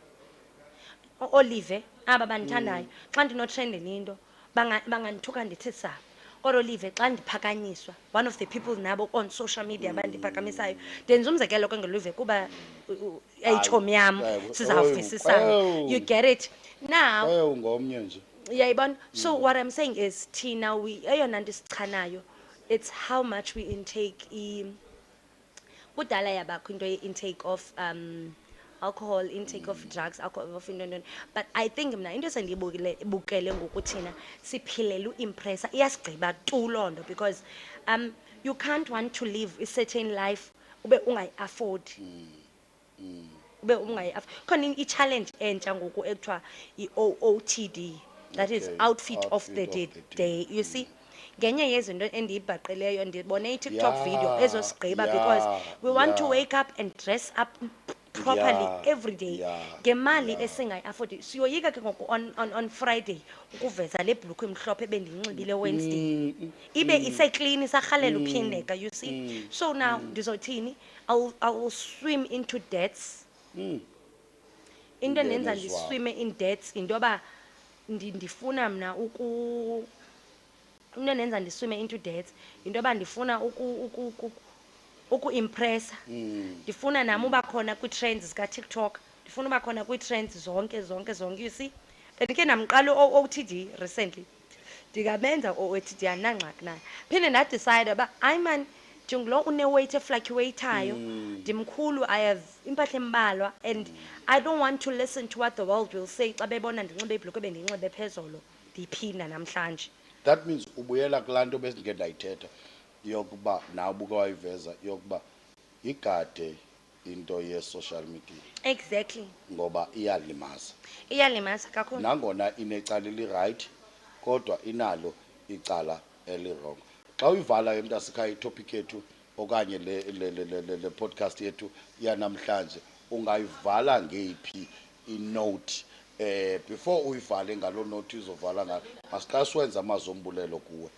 Olive aba bandithandayo xa ndinotrend into bangandithuka ndithi saba. Kodwa Olive xa ndiphakanyiswa, one of the people nabo on social media abandiphakamisayo, ndenza umzekelo ke ngelive kuba ayitshomi yam sizawuvisisana. You get it now. Ngomnye nje. Yayibona. So what I'm saying is thina eyona nto isichanayo, it's how much we intake kudala yabakho into ye-intake of alcohol, intake of drugs, alcohol of into. But I think mna into esendiyibukele ngoku thina siphilela uimpressa iyasigqiba tu loo nto, because you can't want to live a certain life ube ungayi-afford. Ube ungayi-afford. Khona i-challenge entsha ngoku ekuthiwa i-OOTD, that is outfit of the day. You see, ngenye yezinto endiyibhaqeleyo ndibone i-TikTok video ezosigqiba, because we want to wake up and dress up properly every day. Ngemali esingayi-afford siyoyika ke ngoku on Friday ukuveza le bhulukhwe emhlophe ebendiyinxibile Wednesday ibe iseklini sarhalela uphindeka. You see, so now ndizothini, I will swim into debts. Into endenza ndiswime in debts into yoba ndifuna mna into endenza ndiswime into debts into yoba ndifuna uku-impressa. Ndifuna nami uba khona kwii-trends zika-TikTok, ndifuna uba khona kwii-trends zonke. You see, ndikhe ndamqala o-OTD recently, ndingamenza o-OTD andinangxaki naye. Phinde ndadicide uba hayi mani, njengolo une-weight efluctuatayo, ndimkhulu, I have impahla embalwa, and I don't want to listen to what the world will say xa bebona ndinxibe ibhulukhwe bendiyinxibe phezolo ndiyiphinda namhlanje. That means ubuyela kulaa nto besindike ndayithetha yokuba nawe ubuke wayiveza yokuba igade into ye-social media. Exactly. Ngoba iyalimaza. Iyalimaza kakhulu. Nangona inecala eli-right kodwa inalo icala eli-wrong. Xa uyivala emntasekhaya itopic yethu okanye le podcast yethu yanamhlanje, ungayivala ngeyiphi inote before uyivale ngaloo note uzovala ngayo, masiqala siwenze amazombulelo kuwe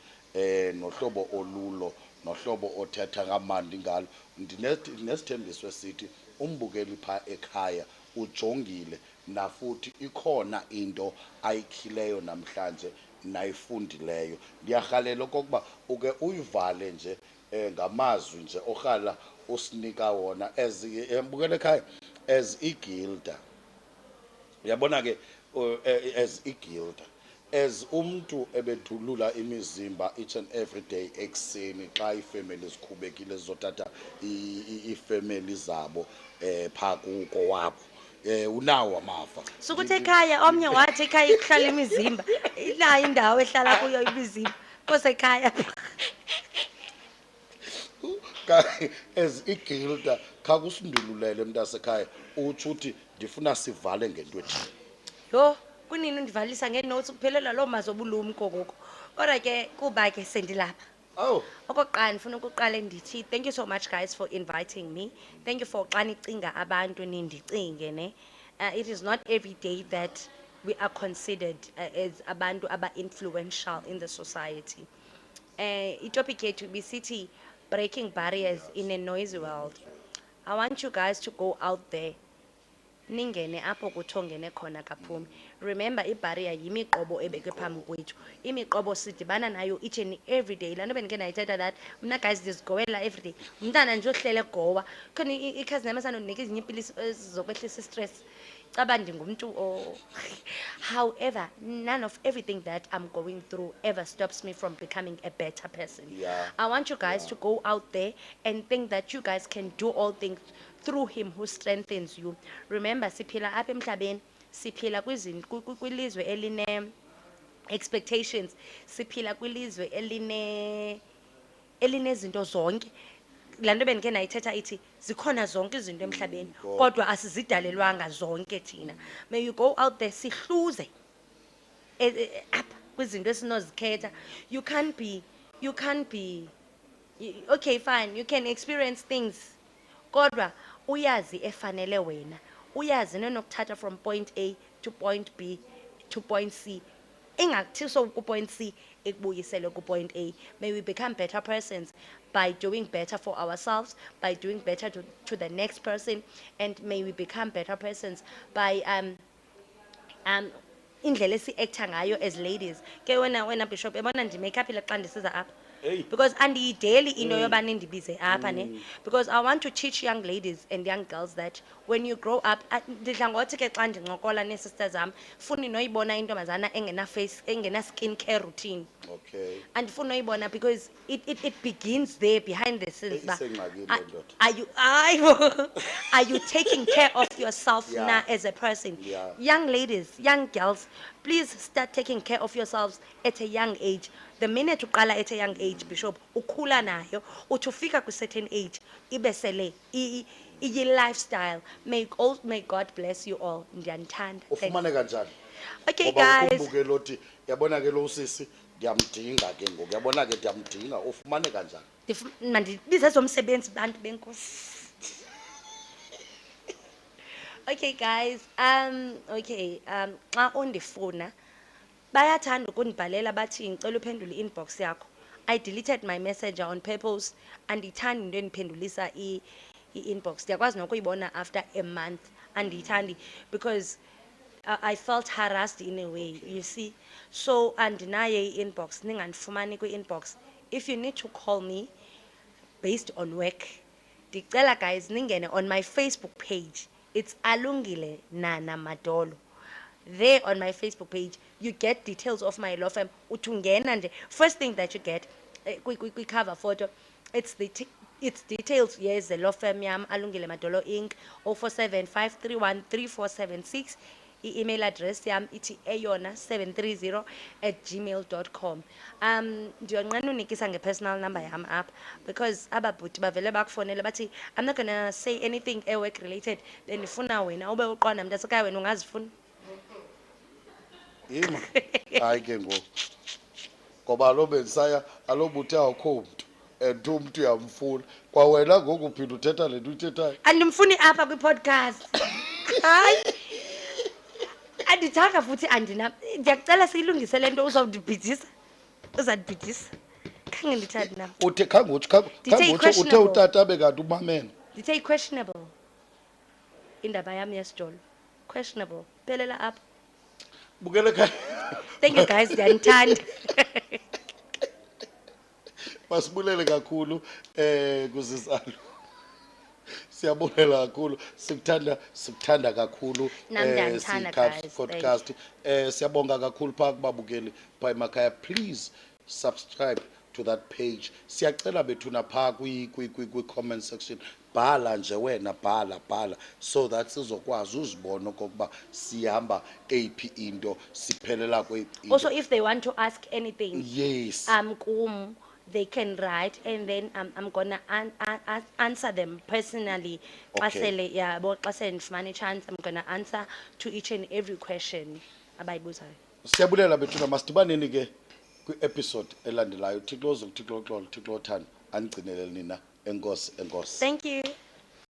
nohlobo olulo nohlobo othetha ngamandi ngalo. Ndinesithembiso esithi umbukeli phaa ekhaya ujongile nafuthi ikhona into ayikhileyo namhlanje nayifundileyo. Ndiyarhalela okokuba uke uyivale nje ngamazwi nje orhala usinika wona mbukela ekhaya as igilda. Uyabona ke as igilda, as umuntu ebethulula imizimba each and every day ekseni xa iifemeli zikhubekile zizothatha iifemeli zabo phaa kuko wabo, unawo amava. Sukuthi ekhaya omnye wathi ekhaya ikuhlala imizimba inayo indawo ehlala kuyo imizimba kosekhaya. As igilda khakusindululele mntasekhaya utsho uthi ndifuna sivale ngento ethile. Yho, kunini undivalisa ngee-notes kuphelelwa loo mazobulumko ngoku. Kodwa ke kuba ke sendilapha. Okokuqala ndifuna ukuqala ndithi thank you so much guys for inviting me. Thank you for xa nicinga abantu nindicinge ne. It is not every day that we are considered as abantu aba-influential in the society. Itopic yethu bisithi breaking barriers in a noisy world. I want you guys to go out there. Ningene apho kuthongene khona kaphumi. Remember, ibharrier yimiqobo ebekwe phambi kwethu. Imiqobo sidibana nayo each and every day. Laa nto bendike ndayithetha that mna guys ndizigowela every day. Umntana nje ohlele egowa. Khona ikhazi nam esandondinika ezinye iipilisi zokwehlisa istress. caba ndingumntu however, none of everything that I'm going through ever stops me from becoming a better person. Yeah. I want you guys Yeah. to go out there and think that you guys can do all things through him who strengthens you. Remember, siphila apha emhlabeni, siphila kwilizwe eline expectations, siphila kwilizwe elinezinto zonke. Laa nto bendike nayithetha ithi zikhona zonke izinto emhlabeni kodwa asizidalelwanga zonke thina. May you go out there sihluze apha kwizinto esinozikhetha. You can't be okay, fine, you can experience things kodwa uyazi efanele wena, uyazi nenokuthatha from point A to point B to point C, ingakuthi so ku-point C ikubuyisele ku-point A. May we become better persons by doing better for ourselves, by doing better to the next person, and may we become better persons by indlela esi-acta ngayo as ladies. Ke wena Bishop yabona ndimeyikhaphile xa ndisiza apha Hey. because andiyideli into yoba nindibize apha ne, because I want to teach young ladies and young girls that when you grow up, ndidla ngothi ke xa ndincokola nee-sisters zam funi noyibona intombazana engena-face engena-skin care routine, Okay. andifuni noyibona because it begins there behind the scenes uba, Isengxakini a- le ndoda. are you taking care of yourself Yeah. now as a person? Yeah. Young ladies, young girls, please start taking care of yourselves at a young age. The minute uqala at a young age, Bishop, ukhula nayo uthi ufika kwi-certain age ibe sele iyi-lifestyle. May God bless you all. Ndiyanithanda. Thanks. Ufumaneka njani? Okay Ngoba guys, ukumbuke lothi yabona ke lo usisi ndiyamdinga ke ngoku. Yabona ke ndiyamdinga. Ufumaneka njani? mandibize zomsebenzi bantu benkosi. Okay guys, okay, xa undifuna bayathanda ukundibhalela bathi ngicela uphendule i-inbox yakho. I deleted my messenger on purpose, andiyithandi into endiphendulisa i-inbox. Ndiyakwazi nokuyibona after a month, andiyithandi because I felt harassed in a way, you see. So andinaye i-inbox, ningandifumani kwi-inbox. If you need to call me based on work, ndicela guys ningene on my Facebook page. It's Alungile Nana Madolo. There on my Facebook page, you get details of my law firm. Utungena nje, first thing that you get, cover photo, it's details. Yes, the law firm yam Alungile Madolo Inc. 0475313476. I-email address yam iti eyona730@gmail.com. Ndiyonqena unikisa nge-personal number yam apha because ababhuti bavele bakufonele bathi I'm not gonna say anything work related, bendifuna wena ube uqonda mntasekhaya wena ungazifuna. Yima. Hayi ke ngoku. Ngoba lo bendisaya alobuthi awukho mntu. And umntu uyamfuna. Kwa wena ngoku uphinda uthetha le nto uyithethayo. Andimfuni apha kwi-podcast. Hayi, andithanga futhi ndiyakucela siyilungise le nto uzawundibhidisa, uzandibhidisa. Khange ndithande nam. Uthe khangothi uthe questionable. utata bekanti umamene. Ndithe questionable indaba yam yesijolo. Questionable. Phelela apha. Bukele khaya. Thank you guys, ndiyanithanda. Masibulele kakhulu kusisalo. Siyabulela kakhulu, sikuthanda kakhulu Nami ndiyanithanda, Cubs guys. podcast. Siyabonga kakhulu pha kubabukeli pha emakhaya. Please subscribe to that page. Siyacela bethuna pha kwi comment section. Bhala nje wena, bhala so that sizokwazi uzibona okokuba sihamba aphi into siphelela kwephi. Also, if they want to ask anything, Yes. kum, they can write and then I'm gonna answer them personally. Okay. Xa sele yabo, xa sele ndifumana chance, I'm gonna answer to each and every question abayibuzayo. Siyabulela bethuna, masidibaneni ke kwi-episode elandelayo. Thixo uzokuthixo uxolo, Thixo uthando, anigcinele nina. Enkosi. Thank you.